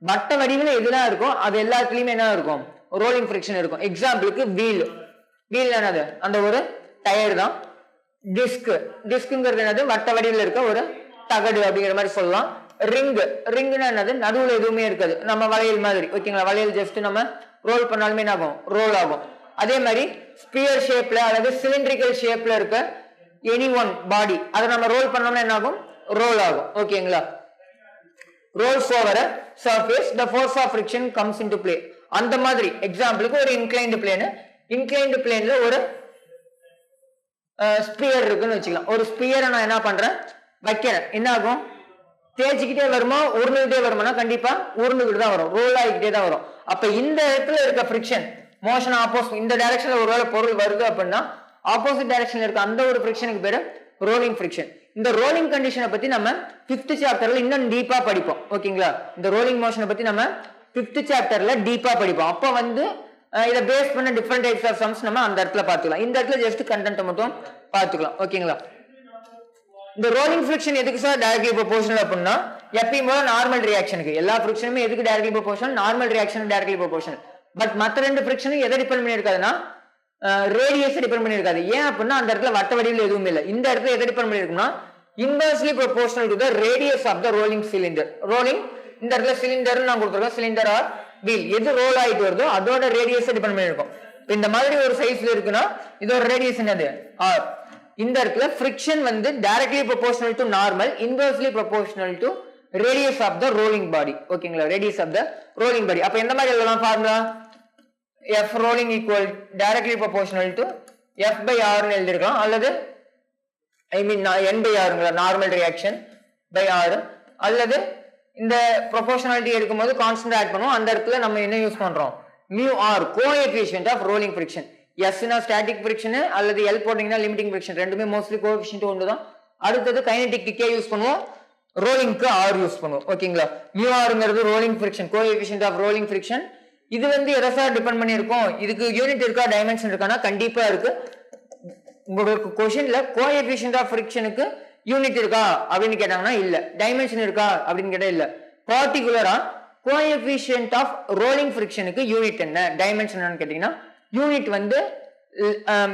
வட்ட வடிவில் எதுலாம் இருக்கும் அது எல்லாத்துலயுமே என்ன இருக்கும், ரோலிங் ஃபிரிக்ஷன் இருக்கும். எக்ஸாம்பிளுக்கு வீல், வீல் என்னது அந்த ஒரு டயர் தான். டிஸ்க்ங்கிறது என்னது, வட்ட வடிவில் இருக்க ஒரு தகடு அப்படிங்கிற மாதிரி சொல்லலாம். ரிங்னா என்னது, நடுவுல எதுவுமே இருக்காது, நம்ம வளையல் மாதிரி. ஓகேங்களா, வளையல் ஜஸ்ட் நம்ம ரோல் பண்ணாலுமே என்ன ஆகும், ரோல் ஆகும். அதே மாதிரி ஸ்பியர் ஷேப்ல அல்லது சிலிண்ட்ரிக்கல் ஷேப்ல இருக்க எனி ஒன் பாடி அதை நம்ம ரோல் பண்ணோம்னா என்ன ஆகும், ரோல் ஆகும். ஓகேங்களா, rolls over a surface, the force of friction comes into play. அந்த மாதிரி எக்ஸாம்பிளுக்கு ஒரு இன்க்ளைன்டு பிளேன்ல ஒரு ஸ்பியர் இருக்குன்னு வச்சுக்கலாம். ஒரு ஸ்பியரை நான் என்ன பண்றேன், வைக்கிறேன். என்ன ஆகும், தேய்ச்சிக்கிட்டே வருமா உருண்டுகிட்டே வருமானா கண்டிப்பா உருண்டுகிட்டு தான் வரும், ரோல் ஆகிக்கிட்டே தான் வரும். அப்ப இந்த இடத்துல இருக்க ஃபிரிக்ஷன் மோஷன் ஆப்போசிட், இந்த டைரக்ஷன்ல ஒருவேளை பொருள் வருது அப்படின்னா ஆப்போசிட் டைரக்ஷன்ல இருக்க அந்த ஒரு ஃபிரிக்ஷனுக்கு பேரு ரோலிங் ஃபிரிக்ஷன். இந்த ரோலிங் கண்டிஷனை பத்தி நம்ம 5th சாப்டர்ல இன்னும் டீப்பா படிப்போம். ஓகேங்களா, இந்த ரோலிங் மோஷனை பத்தி நம்ம 5th சாப்டர்ல டீப்பா படிப்போம். அப்ப வந்து இதை பேஸ் பண்ண டிஃபரெண்ட் டைப்ஸ் ஆஃப் சம்ஸ் நம்ம அந்த இடத்துல பார்த்துக்கலாம். இந்த இடத்துல ஜஸ்ட் கண்டென்ட் மட்டும் பார்த்துக்கலாம். ஓகேங்களா, இந்த ரோலிங் ஃபிரிக்ஷன் எதுக்கு சார் டைரக்ட்லி ப்ரொபோர்ஷனல் அப்படின்னா, எப்பயும் போல நார்மல் ரியாக்ஷனுக்கு எல்லா ஃபிரிக்ஷனுமே எதுக்கு directly proportional, normal reaction directly proportional. But மற்ற ரெண்டு ஃபிரிக்ஷனும் எதை டிபெண்ட் பண்ணியிருக்காதுன்னா ரேடியஸ் டிபெண்ட் பண்ணியிருக்காது. ஏன் அப்படின்னா அந்த இடத்துல வட்ட வடிவில் எதுவுமே இல்லை. இந்த இடத்துல எதை டிபெண்ட் பண்ணியிருக்குன்னா inversely proportional to the radius of the rolling cylinder. Rolling இந்த இடத்துல சிலிண்டர் நான் கொடுத்துருக்கேன், சிலிண்டர் ஆர் வீல் எது ரோல் ஆயிட்டு வருதோ அதோட ரேடியஸ் டிபெண்ட் பண்ணியிருக்கும். இந்த மாதிரி ஒரு சைஸ்ல இருக்குன்னா இதோட ரேடியஸ் என்னது ஆர். இந்த இடத்துல ஃபிரிக்ஷன் வந்து directly proportional to normal, inversely proportional to radius of the rolling body. ஓகேங்களா, radius of the rolling body. அப்ப எந்த மாதிரி எழுதலாம் formula, F rolling equal directly proportional to F by R னு எழுதிருக்கலாம், அல்லது N by R normal reaction by R, அல்லது இந்த ப்ரொபோர்ஷனாலிட்டி எடுக்கும்போது கான்ஸ்டன்ட் ஆட் பண்ணுவோம். அந்த இடத்துல நம்ம என்ன யூஸ் பண்றோம், mu R coefficient of rolling friction. S னா ஸ்டாட்டிக் ஃபிரிக்ஷன், அல்லது L போட்டீங்கன்னா லிமிட்டிங் ஃபிரிக்ஷன். ரெண்டுமே மோஸ்ட்லி கோஎஃபிஷியன்ட் ஒன்று தான். அடுத்தது கைனடிக் K யூஸ் பண்ணுவோம், ரோலிங்க்கு R யூஸ் பண்ணுவோம். ஓகேங்களா, mu Rங்கிறது rolling friction, coefficient of rolling friction. இது வந்து எதை சார் டிபெண்ட் பண்ணியிருக்கோம், இதுக்கு யூனிட் இருக்கா டைமென்ஷன் இருக்கானா கண்டிப்பா இருக்கு. உங்களுக்கு கொஸ்டின்ல கோஎஃபிஷியன்ட் ஆஃப் ஃபிரிக்ஷனுக்கு யூனிட் இருக்கா அப்படின்னு கேட்டாங்கன்னா இல்ல, டைமென்ஷன் இருக்கா அப்படின்னு கேட்டா இல்ல. பர்டிகுலரா கோஎஃபிஷியன்ட் ஆஃப் ரோலிங் ஃபிரிக்ஷனுக்கு யூனிட் என்ன, டைமென்ஷன் என்னன்னு கேட்டீங்கன்னா யூனிட் வந்து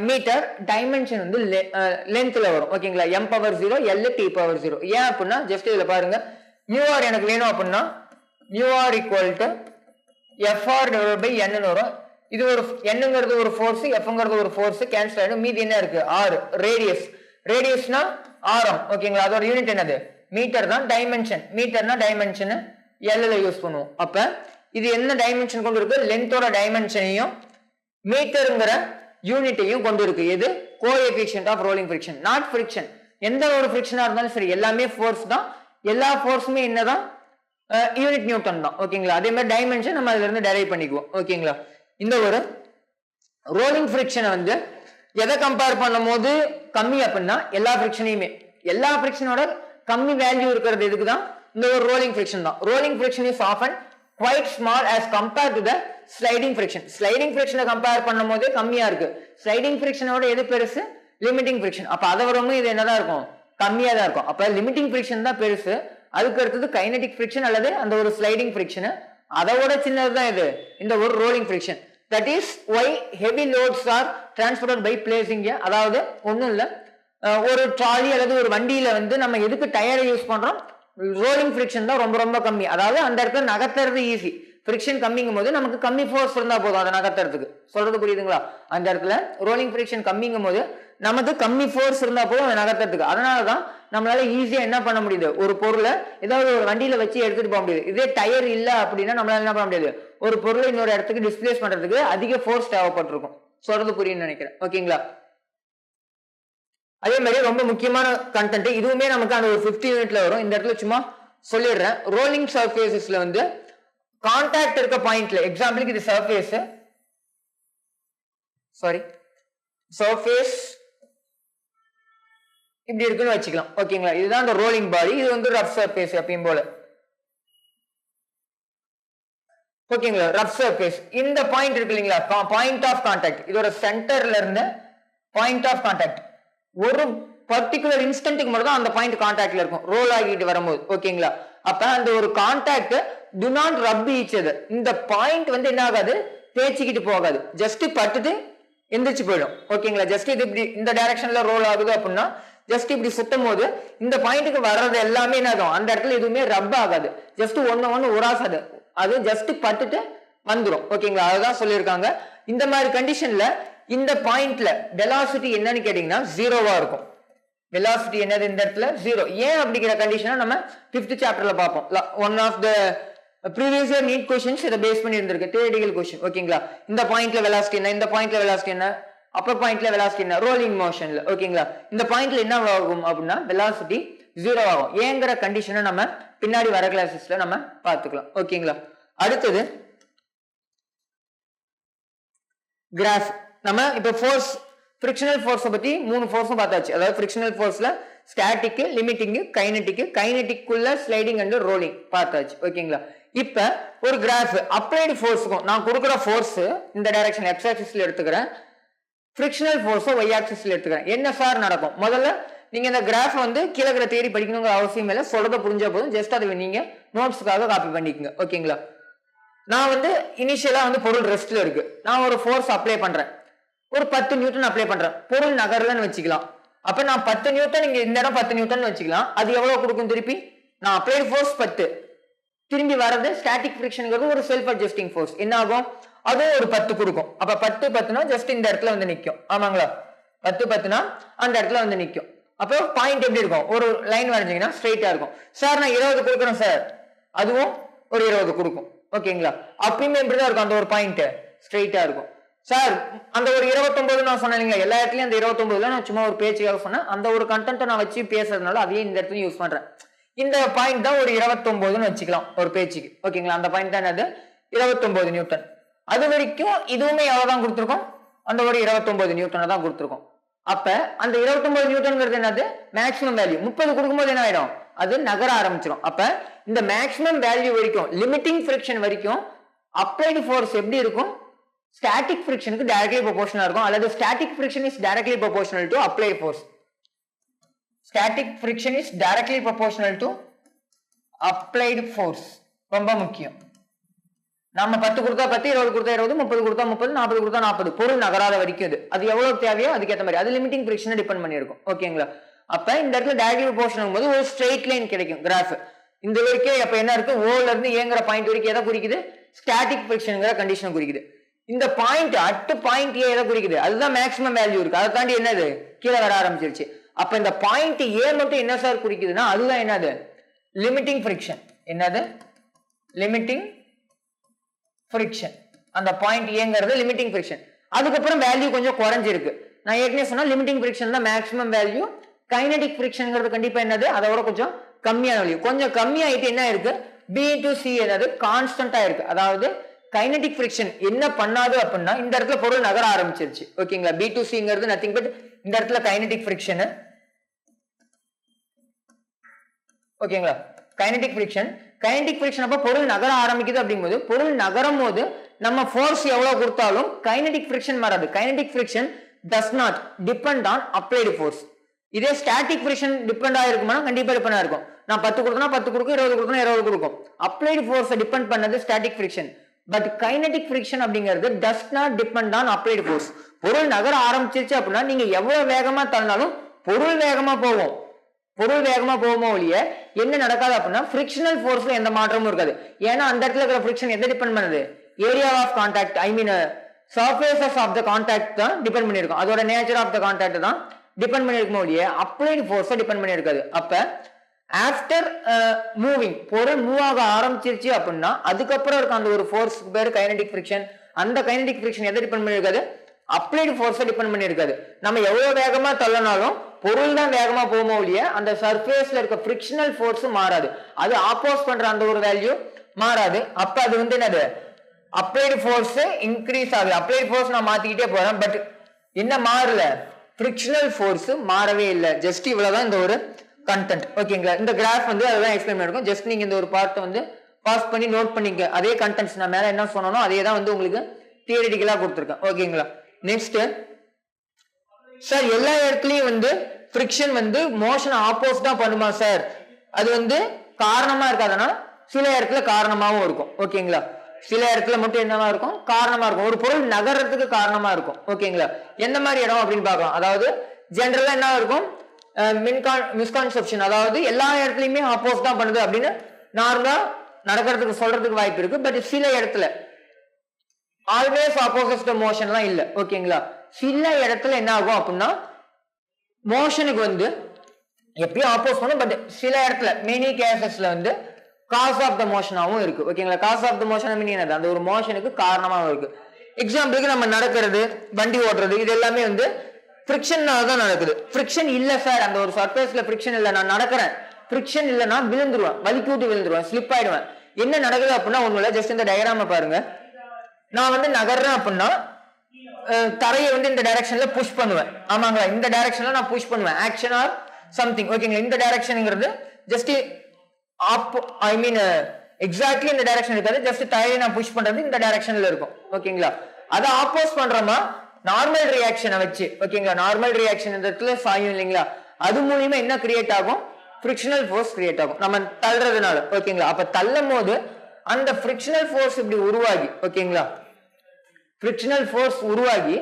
மீட்டர், டைமென்ஷன் வந்து லென்த்ல வரும். ஓகேங்களா, m⁻0 L T⁻0. ஏன் அப்படின்னா ஜஸ்ட் இதுல பாருங்க, mu R எனக்கு வேணும் அப்படின்னா mu r equal to fr divided by n ன்னு வரும். இது ஒரு n-ங்கிறது ஒரு ஃபோர்ஸ், f-ங்கிறது ஒரு ஃபோர்ஸ், கேன்சல் ஆயிடும். மீதி என்ன இருக்கு? r radius. ரேடியஸ்னா ஆரம். ஓகேங்களா? அதோட யூனிட் என்னது? மீட்டர் தான். டைமென்ஷன், மீட்டர்னா டைமென்ஷன் l ல யூஸ் பண்ணுவோம். அப்ப இது என்ன டைமென்ஷன் கொண்டு இருக்கு? லென்த்தோட டைமென்ஷனையும் மீட்டர்ங்கிற யூனிட்டையும் கொண்டு இருக்கு. இது coefficient of rolling friction, not friction. எந்த ஒரு ஃபிரிக்ஷனா இருந்தாலும் சரி, எல்லாமே ஃபோர்ஸ் தான். எல்லா ஃபோர்ஸுமே என்னதான்? யூனிட் நியூட்டன் தான். ஓகேங்களா? அதே மாதிரி டைமென்ஷன் நம்ம அதுல இருந்து டெரைவ் பண்ணிக்குவோம். ஓகேங்களா? இந்த ஒரு ரோலிங் ஃபிரிக்ஷனை வந்து எதை கம்பேர் பண்ணும் போது கம்மி அப்படின்னா எல்லா ஃபிரிக்ஷனையுமே, எல்லா ஃபிரிக்ஷனோட கம்மி வேல்யூ இருக்கிறது எதுக்குதான்? இந்த ஒரு ரோலிங் ஃபிரிக்ஷன் தான். Rolling friction is often quite small as compared to the sliding friction. sliding friction compare பண்ணும்போது கம்மியா இருக்கு. sliding frictionோட எது பெருசு? limiting friction. அப்ப அதை விடவும் இது என்னதான் இருக்கும்? கம்மியா தான் இருக்கும். அப்ப limiting friction தான் பெருசு. அதுக்கு அடுத்தது kinetic friction அல்லது அந்த ஒரு sliding friction. அதோட சின்னதுதான் இது இந்த ஒரு rolling friction. that is why heavy loads are transported by placing a, அதாவது ஒண்ணும் இல்ல, ஒரு ட்ராலி அல்லது ஒரு வண்டியில வந்து நம்ம எதுக்கு டயரை யூஸ் பண்றோம்? ரோலிங் ஃபிரிக்ஷன் தான் ரொம்ப ரொம்ப கம்மி. அதாவது அந்த இடத்துல நகர்த்துறது ஈஸி. ஃபிரிக்ஷன் கம்மிங்கும் போது நமக்கு கம்மி ஃபோர்ஸ் இருந்தா போதும் அதை நகர்த்துறதுக்கு. சொல்றது புரியுதுங்களா? அந்த இடத்துல ரோலிங் ஃபிரிக்ஷன் கம்மிங்கும் போது நமக்கு கம்மி ஃபோர்ஸ் இருந்தா போதும் அதை நகர்த்துறதுக்கு. அதனாலதான் நம்மளால ஈஸியா என்ன பண்ண முடியுது? ஒரு பொருளை ஏதாவது ஒரு வண்டியில வச்சு எடுத்துட்டு போக முடியுது. இதே டயர் இல்ல அப்படின்னா நம்மளால என்ன பண்ண முடியாது? ஒரு பொருளை இன்னொரு இடத்துக்கு டிஸ்பிளேஸ் பண்றதுக்கு அதிக ஃபோர்ஸ் தேவைப்பட்டிருக்கும். சொல்றது புரியும்னு நினைக்கிறேன். ஓகேங்களா? அதே மாதிரி ரொம்ப முக்கியமான கண்டென்ட், இதுவுமே நமக்கு அந்த ஒரு 50 யூனிட்ல வரும். இந்த இடத்துல சும்மா சொல்லிடுறேன். ரோலிங் சர்ஃபேசஸ்ல வந்து கான்டாக்ட் இருக்க பாயிண்ட்ல, எக்ஸாம்பிளுக்கு இது சர்ஃபேஸ், சாரி சர்ஃபேஸ் இப்படி இருக்குன்னு வச்சுக்கலாம். ஓகேங்களா? இதுதான் அந்த ரோலிங் பாடி. இது வந்து ரஃப் சர்ஃபேஸ் எப்பயும் போல. ஓகேங்களா? Rough surface. இந்த பாயிண்ட் இருக்கு இல்லைங்களா? Point of contact. இதோட சென்டர்ல இருந்து பாயிண்ட் ஆஃப் கான்டாக்ட் ஒரு பர்டிகுலர் இன்ஸ்டன்ட்டுக்கு மட்டும் தான் அந்த பாயிண்ட் கான்டாக்ட்ல இருக்கும் ரோல் ஆகிட்டு வரும்போது. ஓகேங்களா? அப்ப அந்த ஒரு contact do not rub each other. இந்த பாயிண்ட் வந்து என்ன ஆகாது? தேய்ச்சிக்கிட்டு போகாது. ஜஸ்ட் பட்டுட்டு எந்திரிச்சு போயிடும். ஓகேங்களா? ஜஸ்ட் இது இப்படி இந்த டைரக்ஷன்ல ரோல் ஆகுது அப்படின்னா ஜஸ்ட் இப்படி சுத்தும் போது இந்த பாயிண்ட்டுக்கு வர்றது எல்லாமே என்ன ஆகும்? அந்த இடத்துல எதுவுமே ரப் ஆகாது. ஜஸ்ட் ஒன்னு உராசாது. அது ஜஸ்ட் பட்டுட்டு வந்துடும். ஓகேங்களா? அதுதான் சொல்லியிருக்காங்க. இந்த மாதிரி கண்டிஷன்ல இந்த பாயிண்ட்ல வெலாசிட்டி என்னன்னு கேட்டீங்கன்னா ஜீரோவா இருக்கும். வெலாசிட்டி என்னது இந்த இடத்துல? ஜீரோ. ஏன் அப்படிங்கிற கண்டிஷனை நம்ம 5th சாப்டர்ல பார்ப்போம். One of the previous year NEET questions இதை பேஸ் பண்ணி இருந்திருக்கு, தியரிட்டிக்கல் கொஸ்டின். ஓகேங்களா? இந்த பாயிண்ட்ல வெலாசிட்டி என்ன, இந்த பாயிண்ட்ல வெலாசிட்டி என்ன, அப்பர் பாயிண்ட்ல வெலாசிட்டி என்ன, ரோலிங் மோஷன்ல. ஓகேங்களா? இந்த பாயிண்ட்ல என்ன ஆகும் அப்படின்னா வெலாசிட்டி ஜீரோ ஆகும். ஏங்கிற கண்டிஷனை நம்ம பின்னாடி வர கிளாஸஸ்ல நம்ம பார்த்துக்கலாம். ஓகேங்களா? அடுத்தது கிராஃப். நம்ம இப்ப ஃபோர்ஸ், ஃபிரிக்ஷனல் ஃபோர்ஸ் பத்தி 3 ஃபோர்ஸும் பார்த்தாச்சு. அதாவது ஃபிரிக்ஷனல் ஃபோர்ஸ்ல ஸ்டாட்டிக், லிமிட்டிங், கைனடிக், கைனடிக்குள்ள ஸ்லைடிங் அண்ட் ரோலிங் பார்த்தாச்சு. ஓகேங்களா? இப்ப ஒரு கிராஃப் அப்ளைடு ஃபோர்ஸுக்கும் நான் கொடுக்குற ஃபோர்ஸ் இந்த டைரக்ஷன் எக்ஸ் ஆக்சிஸ்ல எடுத்துக்கிறேன், ஃபிரிக்ஷனல் ஃபோர்ஸோ ஒய் ஆக்சிஸ்ல எடுத்துக்கிறேன். என்ன சார் நடக்கும்? முதல்ல நீங்க இந்த கிராஃப் வந்து கீழே தியரி படிக்கணுங்கிற அவசியம் இல்லை. சொல்றத புரிஞ்சா போதும். ஜஸ்ட் அதை நீங்க நோட்ஸ்க்காக காப்பி பண்ணிக்கோங்க. ஓகேங்களா? நான் வந்து இனிஷியலா வந்து பொருள் ரெஸ்ட்ல இருக்கு. நான் ஒரு ஃபோர்ஸ் அப்ளை பண்றேன், ஒரு 10 நியூட்டன் அப்ளை பண்றேன். பொருள் நகர்லன்னு வச்சுக்கலாம். அப்ப நான் 10 நியூட்டன், இங்க இந்த இடம் 10 நியூட்டன் வச்சுக்கலாம். அது எவ்வளவு கொடுக்கும்? திருப்பி நான் அப்ளைட் ஃபோர்ஸ் 10, திரும்பி வர்றது ஸ்டாட்டிக் ஃபிரிக்ஷன்ங்கிறது ஒரு செல்ஃப் அட்ஜஸ்டிங் ஃபோர்ஸ். என்ன ஆகும்? அது ஒரு 10 கொடுக்கும். அப்ப 10 ஜஸ்ட் இந்த இடத்துல வந்து நிக்கும். ஆமாங்களா? 10 அந்த இடத்துல வந்து நிக்கும். அப்போ பாயிண்ட் எப்படி இருக்கும்? ஒரு லைன் வரைஞ்சீங்கன்னா ஸ்ட்ரெயிட்டா இருக்கும். சார் நான் 20 கொடுக்குறேன் சார், அதுவும் ஒரு 20 கொடுக்கும். ஓகேங்களா? அப்பயுமே இப்படிதான் இருக்கும். அந்த ஒரு பாயிண்ட் ஸ்ட்ரெயிட்டா இருக்கும். சார் அந்த ஒரு 29 நான் சொன்னேன், எல்லா இடத்துலயும் அந்த 29 நான் சும்மா ஒரு பேச்சுக்காக சொன்னேன். அந்த ஒரு கண்டென்ட்டை நான் வச்சு பேசுறதுனால அதையே இந்த இடத்துல யூஸ் பண்றேன். இந்த பாயிண்ட் தான் ஒரு 29ன்னு வச்சுக்கலாம் ஒரு பேச்சுக்கு. ஓகேங்களா? அந்த பாயிண்ட் தான் அது 29 நியூட்டன். அது வரைக்கும் இதுவுமே எவ்வளவுதான் கொடுத்துருக்கோம்? அந்த ஒரு 29 நியூட்டனை தான் கொடுத்துருக்கோம். அப்ப அந்த 29 நியூட்டன்ங்கிறது என்னது? Maximum value. 30 கொடுக்கும்போது என்ன ஆயிடும்? அது நகர ஆரம்பிச்சிடும். அப்ப இந்த மேக்ஸிமம் வேல்யூ வரைக்கும், லிமிட்டிங் ஃபிரிக்ஷன் வரைக்கும் அப்ளைடு ஃபோர்ஸ் எப்படி இருக்கும்? ஸ்டாட்டிக் ஃபிரிக்ஷனுக்கு டைரக்ட்லி ப்ரொபோர்ஷனலா இருக்கும். அல்லது static friction is directly proportional to applied force. Static friction is directly proportional to applied force. ரொம்ப முக்கியம். நம்ம 10 கொடுத்தா 10, 20 கொடுத்தா 20, 30 கொடுத்தா 30, 40 கொடுத்தா 40. பொருள் நகராத வரைக்கும் அது எவ்வளவு தேவையோ அதுக்கேற்ற மாதிரி. அது லிமிட்டிங் ஃபிரிக்ஷனை டிபெண்ட் பண்ணியிருக்கும். ஓகேங்களா? அப்ப இந்த இடத்துல டைரக்ட்லி ப்ரொபோர்ஷனல் போது ஒரு ஸ்ட்ரெயிட் லைன் கிடைக்கும் கிராஃப். இந்த வரைக்கும் அப்ப என்ன இருக்கு, ஓல இருந்து ஏங்கிற பாயிண்ட் வரைக்கும் எதை குறிக்குது, ஸ்டாட்டிக் ஃபிரிக்ஷன்ங்கிற கண்டிஷன் குறிக்குது. இந்த பாயிண்ட் அட் பாயிண்ட் ஏ எதை குறிக்குது, அதுதான் மேக்ஸிமம் வேல்யூ இருக்கு, அதை தாண்டி என்னது கீழே வர ஆரம்பிச்சிருச்சு. அப்ப இந்த பாயிண்ட் ஏ மட்டும் என்ன சார் குறிக்குதுன்னா அதுதான் என்னது லிமிட்டிங் ஃபிரிக்ஷன். என்னது லிமிட்டிங் ஃபிரிக்ஷன். அந்த பாயிண்ட் ஏங்கிறது லிமிட்டிங் ஃபிரிக்ஷன். அதுக்கப்புறம் வேல்யூ கொஞ்சம் குறைஞ்சிருக்கு. நான் ஏற்கனவே சொன்னா லிமிட்டிங் ஃபிரிக்ஷன் தான் மேக்ஸிமம் வேல்யூ. கைனடிக் ஃபிரிக்ஷன்ங்கிறது கண்டிப்பா என்னது அதோட கொஞ்சம் கம்மியான வேல்யூ. கொஞ்சம் கம்மியாயிட்டு என்ன இருக்கு, பி டு சி என்னது கான்ஸ்டன்டா இருக்கு. அதாவது கைனடிக் ஃபிரிக்ஷன் என்ன பண்ணாது அப்படின்னா இந்த இடத்துல பொருள் நகர ஆரம்பிச்சிருச்சு. ஓகேங்களா, பி டு சிங்கிறது நத்திங் பட் இந்த இடத்துல கைனடிக் ஃபிரிக்ஷன். ஓகேங்களா, கைனடிக் ஃபிரிக்ஷன். கைனடிக் ஃபிரிக்ஷன் அப்ப பொருள் நகர ஆரம்பிக்குது அப்படிங்கும்போது பொருள் நகரும் போது நம்ம ஃபோர்ஸ் எவ்வளவு கொடுத்தாலும் கைனடிக் ஃபிரிக்ஷன் மாறாது. Kinetic friction does not depend on applied force. இதே ஸ்டாட்டிக் ஃபிரிக்ஷன் டிபெண்ட் ஆயிருக்குமா, கண்டிப்பா டிபெண்ட் ஆயிருக்கும். நான் 10 கொடுத்தனா 10 கொடுக்கும், 20 கொடுத்தனா 20 கொடுக்கும். அப்ளைடு ஃபோர்ஸ் டிபெண்ட் பண்ணது static friction. But kinetic friction அப்படிங்கிறது does not depend on applied force. பொருள் நகர ஆரம்பிச்சிருச்சு அப்படின்னா நீங்க எவ்வளவு வேகமா தள்ளினாலும் பொருள் வேகமா போகும். பொருள் வேகமா போகுமோ ஒழிய என்ன நடக்காது அப்படின்னா ஃபிரிக்ஷனல் ஃபோர்ஸ்ல எந்த மாற்றமும் இருக்காது. ஏன்னா அந்த இடத்துல இருக்கிற ஃபிரிக்ஷன் எதை டிபெண்ட் பண்ணுது, area of contact, I mean surfaces of the contact தான் டிபெண்ட் பண்ணிருக்கும். அதோட நேச்சர் ஆஃப் த கான்டாக்ட் தான் டிபெண்ட் பண்ணிருக்குமோ ஒழிய அப்ளைடு ஃபோர்ஸை டிபெண்ட் பண்ணிருக்காது. அப்ப ஆஃப்டர் மூவிங் பொருள் மூவ் ஆக ஆரம்பிச்சிருச்சு அப்படின்னா அதுக்கப்புறம் இருக்க அந்த ஒரு ஃபோர்ஸ்க்கு பேரு கைனடிக் ஃபிரிக்ஷன். அந்த கைனடிக் ஃபிரிக்ஷன் எதை டிபெண்ட் பண்ணிருக்காது, அப்ளைடு ஃபோர்ஸை டிபெண்ட் பண்ணிருக்காது. நம்ம எவ்வளவு வேகமா தள்ளனாலும் பொருள் தான் வேகமா போகுமோ ஒழிய அந்த சர்ஃபேஸ்ல இருக்க ஃபிரிக்ஷனல் ஃபோர்ஸ் மாறாது. அது ஆப்போஸ் பண்ற அந்த ஒரு வேல்யூ மாறாது. அப்ப அது வந்து என்னது அப்ளைடு ஃபோர்ஸ் இன்க்ரீஸ் ஆகுது. அப்ளைடு ஃபோர்ஸ் நான் மாத்திக்கிட்டே போறேன், பட் என்ன மாறல, ஃபிரிக்ஷனல் ஃபோர்ஸ் மாறவே இல்லை. ஜஸ்ட் இவ்வளவுதான் இந்த ஒரு கண்டென்ட். ஓகேங்களா, இந்த கிராஃப் வந்து அதுதான் எக்ஸ்பிளைன் பண்ணிருக்கோம். ஜஸ்ட் நீங்க இந்த ஒரு பார்ட்டை வந்து பாஸ் பண்ணி நோட் பண்ணிக்க. அதே கண்டென்ட்ஸ் நான் மேல என்ன சொன்னனோ அதே தான் வந்து உங்களுக்கு தியரிட்டிக்கலா கொடுத்துருக்கேன். ஓகேங்களா, நெக்ஸ்ட் சார் எல்லா இடத்துலயும் வந்து ஃபிரிக்ஷன் வந்து மோஷன் ஆப்போசிட்டா பண்ணுமா சார், அது வந்து காரணமா இருக்காதுன்னா சில இடத்துல காரணமாவும் இருக்கும். ஓகேங்களா, சில இடத்துல மட்டும் என்னவா இருக்கும், காரணமா இருக்கும். ஒரு பொருள் நகர்றதுக்கு காரணமா இருக்கும். ஓகேங்களா, எந்த மாதிரி இடம் அப்படின்னு பார்க்கலாம். அதாவது ஜென்ரலா என்ன இருக்கும், மிஸ்கான்செப்ஷன், அதாவது எல்லா இடத்துலயுமே ஆப்போசிட் தான் பண்ணுது அப்படின்னு நார்மலா நடக்கிறதுக்கு சொல்றதுக்கு வாய்ப்பு இருக்கு. பட் சில இடத்துல ஆல்வேஸ் ஆப்போசிட் மோஷன்லாம் இல்ல. ஓகேங்களா, சில இடத்துல என்ன ஆகும் அப்படின்னா மோஷனுக்கு வந்து எப்பயும் ஆப்போஸ் பண்ணும், பட் சில இடத்துல மெனி கேசஸ்ல வந்து காஸ் ஆஃப் த மோஷனாவும் இருக்கு. ஓகேங்களா, cause of the motion meaning என்னது, அந்த ஒரு மோஷனுக்கு காரணமாவும் இருக்கு. எக்ஸாம்பிளுக்கு நம்ம நடக்கிறது, வண்டி ஓட்டுறது, இது எல்லாமே வந்து ஃபிரிக்ஷன்னால தான் நடக்குது. ஃபிரிக்ஷன் இல்ல சார், அந்த ஒரு சர்ஃபேஸ்ல ஃபிரிக்ஷன் இல்ல, நான் நடக்கிறேன், ஃபிரிக்ஷன் இல்லைன்னா விழுந்துருவேன், வலிக்கு விட்டு விழுந்துருவேன், ஸ்லிப் ஆயிடுவேன். என்ன நடக்குது அப்படின்னா ஒண்ணும் இல்ல, ஜஸ்ட் இந்த டயக்ராம பாருங்க. நான் வந்து நகர்றேன் அப்படின்னா தரையை வந்து இந்த டைரக்ஷன்ல புஷ் பண்ணுவேன். ஆமாங்களா, இந்த டைரக்ஷன்ல நான் புஷ் பண்ணுவேன், ஆக்ஷன் ஆர் சம்திங். ஓகேங்களா, இந்த டைரக்ஷன்ங்கிறது ஜஸ்ட் ஐ மீன் எக்ஸாக்ட்லி இந்த டைரக்ஷன் இருக்காது, ஜஸ்ட் தரையை நான் புஷ் பண்றது இந்த டைரக்ஷன்ல இருக்கும். ஓகேங்களா, அதை ஆப்போஸ் பண்றோமா நார்மல் ரியாக்ஷனை வச்சு. ஓகேங்களா, நார்மல் ரியாக்ஷன் இந்த இடத்துல சாயும் இல்லைங்களா, அது மூலியமா என்ன கிரியேட் ஆகும், ஃபிரிக்ஷனல் ஃபோர்ஸ் கிரியேட் ஆகும் நம்ம தள்ளுறதுனால. ஓகேங்களா, அப்ப தள்ளும் போது அந்த ஃபிரிக்ஷனல் ஃபோர்ஸ் இப்படி உருவாகி, ஓகேங்களா, ஃபிரிக்ஷனல் ஃபோர்ஸ் உருவாகி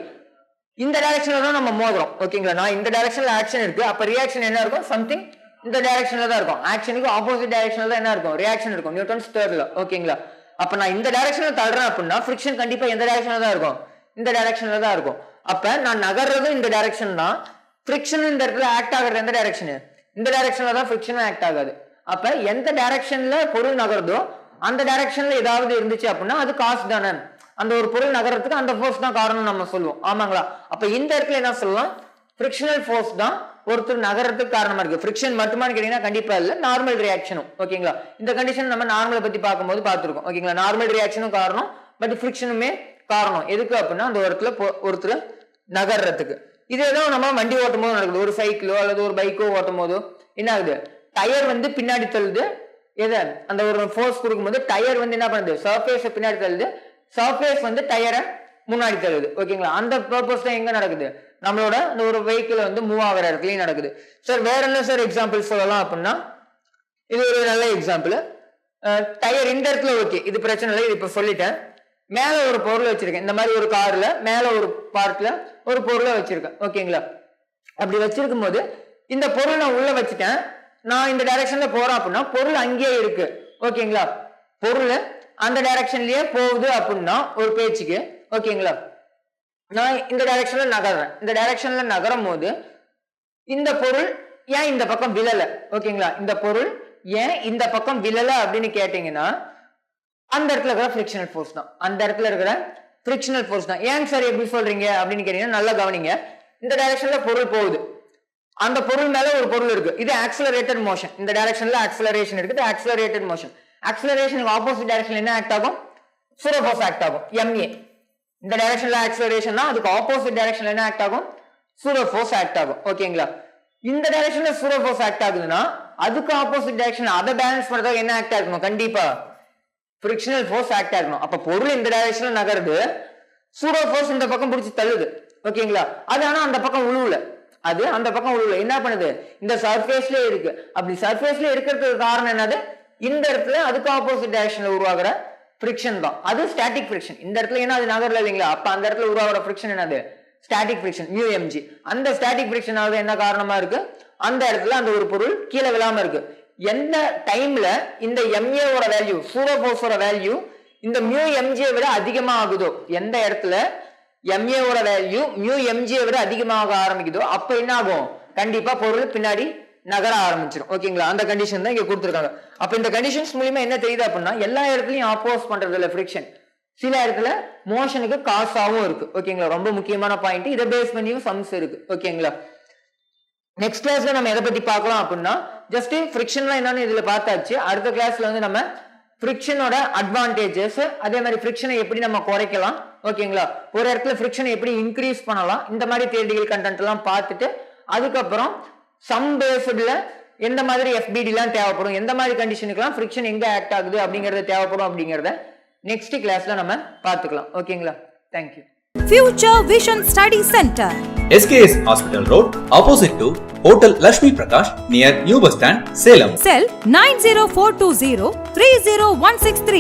இந்த டைரக்ஷன்ல தான் நம்ம மோதுறோம். ஓகேங்களா, நான் இந்த டைரக்ஷன்ல ஆக்ஷன் இருக்கு, அப்ப ரியாக்ஷன் என்ன இருக்கும், சம்திங் இந்த டைரக்ஷன்ல தான் இருக்கும். ஆக்ஷனுக்கு ஆப்போசிட் டைரக்ஷன்ல தான் என்ன இருக்கும், ரியாக்ஷன் இருக்கும், நியூட்டன்ஸ் தேர்ட்ல. ஓகேங்களா, அப்ப நான் இந்த டைரக்ஷன்ல தள்ளுறேன் அப்படின்னா ஃபிரிக்ஷன் கண்டிப்பா எந்த டைரக்ஷன்ல தான் இருக்கும், இந்த டைரக்ஷன்ல தான் இருக்கும். அப்ப நான் நகர்றதும் இந்த டைரக்ஷன் தான், ஃபிரிக்ஷன் இந்த இடத்துல ஆக்ட் ஆகுறது எந்த டைரக்ஷன், இந்த டைரக்ஷன்ல தான் ஃபிரிக்ஷன் ஆக்ட் ஆகாது. அப்ப எந்த டைரக்ஷன்ல பொருள் நகருதோ அந்த டைரக்ஷன்ல ஏதாவது இருந்துச்சு அப்படின்னா அது காசு தானே, அந்த ஒரு பொருள் நகரத்துக்கு அந்த ஃபோர்ஸ் தான் காரணம் நம்ம சொல்லுவோம். ஆமாங்களா, அப்ப இந்த இடத்துல என்ன சொல்லலாம், ஃபிரிக்ஷனல் ஃபோர்ஸ் தான் ஒருத்தர் நகரத்துக்கு காரணமா இருக்கு. ஃபிரிக்ஷன் மட்டுமான்னு கேட்டீங்கன்னா கண்டிப்பா இல்ல, நார்மல் ரியாக்ஷனும். ஓகேங்களா, இந்த கண்டிஷன் நம்ம நார்மலை பத்தி பார்க்கும்போது பார்த்துருக்கோம். ஓகேங்களா, நார்மல் ரியாக்ஷனும் காரணம், பட் ஃபிரிக்ஷனுமே காரணம். எதுக்கு அப்படின்னா அந்த இடத்துல ஒருத்தர் நகர்றதுக்கு. இதேதான் நம்ம வண்டி ஓட்டும் போது நடக்குது. ஒரு சைக்கிளோ அல்லது ஒரு பைக்கோ ஓட்டும் போதோ என்ன ஆகுது, டயர் வந்து பின்னாடி தள்ளுது. எதை அந்த ஒரு ஃபோர்ஸ் கொடுக்கும்போது டயர் வந்து என்ன பண்ணுது, சர்ஃபேஸ் பின்னாடி தள்ளுது, சர்ஃபேஸ் வந்து டயரை முன்னாடி தள்ளுது. ஓகேங்களா, அந்த பர்பஸ் தான் எங்க நடக்குது, நம்மளோட அந்த ஒரு வெஹிக்கிள் வந்து மூவ் ஆகிற இடத்துலயும் நடக்குது. சார் வேற என்ன சார் எக்ஸாம்பிள் சொல்லலாம் அப்படின்னா, இது ஒரு நல்ல எக்ஸாம்பிள். டயர் இந்த இடத்துல ஓகே, இது பிரச்சனை இல்லை, இது இப்ப சொல்லிட்டேன். மேல ஒரு பொருளை வச்சிருக்கேன், இந்த மாதிரி ஒரு கார்ல மேல ஒரு பார்ட்ல ஒரு பொருளை வச்சிருக்கேன். ஓகேங்களா, அப்படி வச்சிருக்கும் போது இந்த பொருள் நான் உள்ள வச்சுட்டேன், நான் இந்த டைரக்ஷன்ல போறேன் அப்படின்னா பொருள் அங்கேயே இருக்கு. ஓகேங்களா, பொருள் அந்த டைரக்ஷன்லயே போகுது அப்படின்னா ஒரு பேச்சுக்கு, ஓகேங்களா, நான் இந்த டைரக்ஷன்ல நகர்றேன். இந்த டைரக்ஷன்ல நகரும் போது இந்த பொருள் ஏன் இந்த பக்கம் விழல, ஓகேங்களா, இந்த பொருள் ஏன் இந்த பக்கம் விழல அப்படின்னு கேட்டீங்கன்னா அந்த இடத்துல இருக்கிற ஃபிரிக்ஷனல் ஃபோர்ஸ் தான். அந்த இடத்துல இருக்கிற ஃபிரிக்ஷனல் ஃபோர்ஸ் தான். ஏன் சார் எப்படி சொல்றீங்க அப்படின்னு கேட்டீங்கன்னா நல்லா கவனிங்க. இந்த டைரக்ஷன்ல பொருள் போகுது, அந்த பொருள் மேல ஒரு பொருள் இருக்கு. இது ஆக்சிலரேட்டட் மோஷன். இந்த டைரக்ஷன்ல ஆக்சிலரேஷன் இருக்குது, ஆக்சிலரேட்டட் மோஷன். ஆக்சிலரேஷனுக்கு ஆப்போசிட் டைரக்ஷன்ல என்ன ஆக்ட் ஆகும்? சூடோ ஃபோர்ஸ் ஆக்ட் ஆகும், MA. இந்த டைரக்ஷன்ல ஆக்சிலரேஷன்னா அதுக்கு ஆப்போசிட் டைரக்ஷன்ல என்ன ஆக்ட் ஆகும்? சூடோ ஃபோர்ஸ் ஆக்ட் ஆகும். ஓகேங்களா, இந்த டைரக்ஷன்ல சூடோ ஃபோர்ஸ் ஆக்ட் ஆகுதுன்னா அதுக்கு ஆப்போசிட் டைரக்ஷன் அதை பேலன்ஸ் பண்றதுக்கு என்ன ஆக்ட் ஆகணும்? கண்டிப்பா ஃபிரிக்ஷனல் ஃபோர்ஸ் ஆக்ட் ஆகணும். அப்ப பொருள் இந்த டைரக்ஷன்ல நகருது, சூடோ ஃபோர்ஸ் இந்த பக்கம் பிடிச்சி தள்ளுது. ஓகேங்களா, அது ஆனா அந்த பக்கம் உழுவுல, அது அந்த பக்கம் உழுவுல. என்ன பண்ணுது? இந்த சர்ஃபேஸ்லயே இருக்கு. அப்படி சர்ஃபேஸ்ல இருக்கிறதுக்கு காரணம் என்னது? இந்த இடத்துல அதுக்கு ஆப்போசிட் டைரக்ஷன்ல உருவாகிற ஃபிரிக்ஷன் தான். அது ஸ்டாட்டிக் ஃபிரிக்ஷன். இந்த இடத்துல ஏன்னா அது நகரல இல்லைங்களா, அப்ப அந்த இடத்துல உருவாகிற ஃபிரிக்ஷன் என்னது? Static friction, μmg. அந்த ஸ்டாட்டிக் ஃபிரிக்ஷனால என்ன காரணமா இருக்கு? அந்த இடத்துல அந்த ஒரு பொருள் கீழே விழாம இருக்கு. எந்த டைம்ல இந்த MA ஓட வேல்யூ, சூடோ ஃபோர்ஸோட வேல்யூ இந்த μmg விட அதிகமா ஆகுதோ, எந்த இடத்துல MA ஓட வேல்யூ μmg விட அதிகமாக ஆரம்பிக்குதோ அப்ப என்ன ஆகும்? கண்டிப்பா பொருள் பின்னாடி நகர ஆரம்பிச்சிடும். ஓகேங்களா, அந்த கண்டிஷன் தான் இங்க கொடுத்துருக்காங்க. அப்ப இந்த கண்டிஷன்ஸ் மூலமா என்ன தெரியுது அப்படின்னா எல்லா இடத்துலயும் ஆப்போஸ் பண்றது இல்ல ஃபிரிக்ஷன், சில இடத்துல மோஷனுக்கு காசாவும் இருக்கு. ஓகேங்களா, ரொம்ப முக்கியமான பாயிண்ட். இதை பேஸ் பண்ணியும் சம்ஸ் இருக்கு. ஓகேங்களா, நெக்ஸ்ட் கிளாஸ்ல நம்ம எதை பத்தி பார்க்கலாம் அப்படின்னா ஜஸ்ட் ஃபிரிக்ஷன்லாம் என்னன்னு இதுல பார்த்தாச்சு. அடுத்த கிளாஸ்ல வந்து நம்ம ஃபிரிக்ஷனோட அட்வான்டேஜஸ், அதே மாதிரி ஃபிரிக்ஷனை எப்படி நம்ம குறைக்கலாம், ஓகேங்களா, ஒரு இடத்துல ஃபிரிக்ஷனை எப்படி இன்க்ரீஸ் பண்ணலாம், இந்த மாதிரி தியரிட்டிக்கல் கண்டென்ட் எல்லாம் பார்த்துட்டு அதுக்கப்புறம் சம் பேஸ்ட்ல எந்த மாதிரி FBD எல்லாம் தேவைப்படும், எந்த மாதிரி கண்டிஷனுக்குலாம் ஃபிரிக்ஷன் எங்க ஆக்ட் ஆகுது அப்படிங்கறது தேவைப்படும் அப்படிங்கறத நெக்ஸ்ட் கிளாஸ்ல நம்ம பார்த்துக்கலாம். ஓகேங்களா, thank you. Future Vision Study Center, SKS Hospital Road, opposite to Hotel Lakshmi Prakash, near New Bus Stand, Salem. Cell 90420 30163.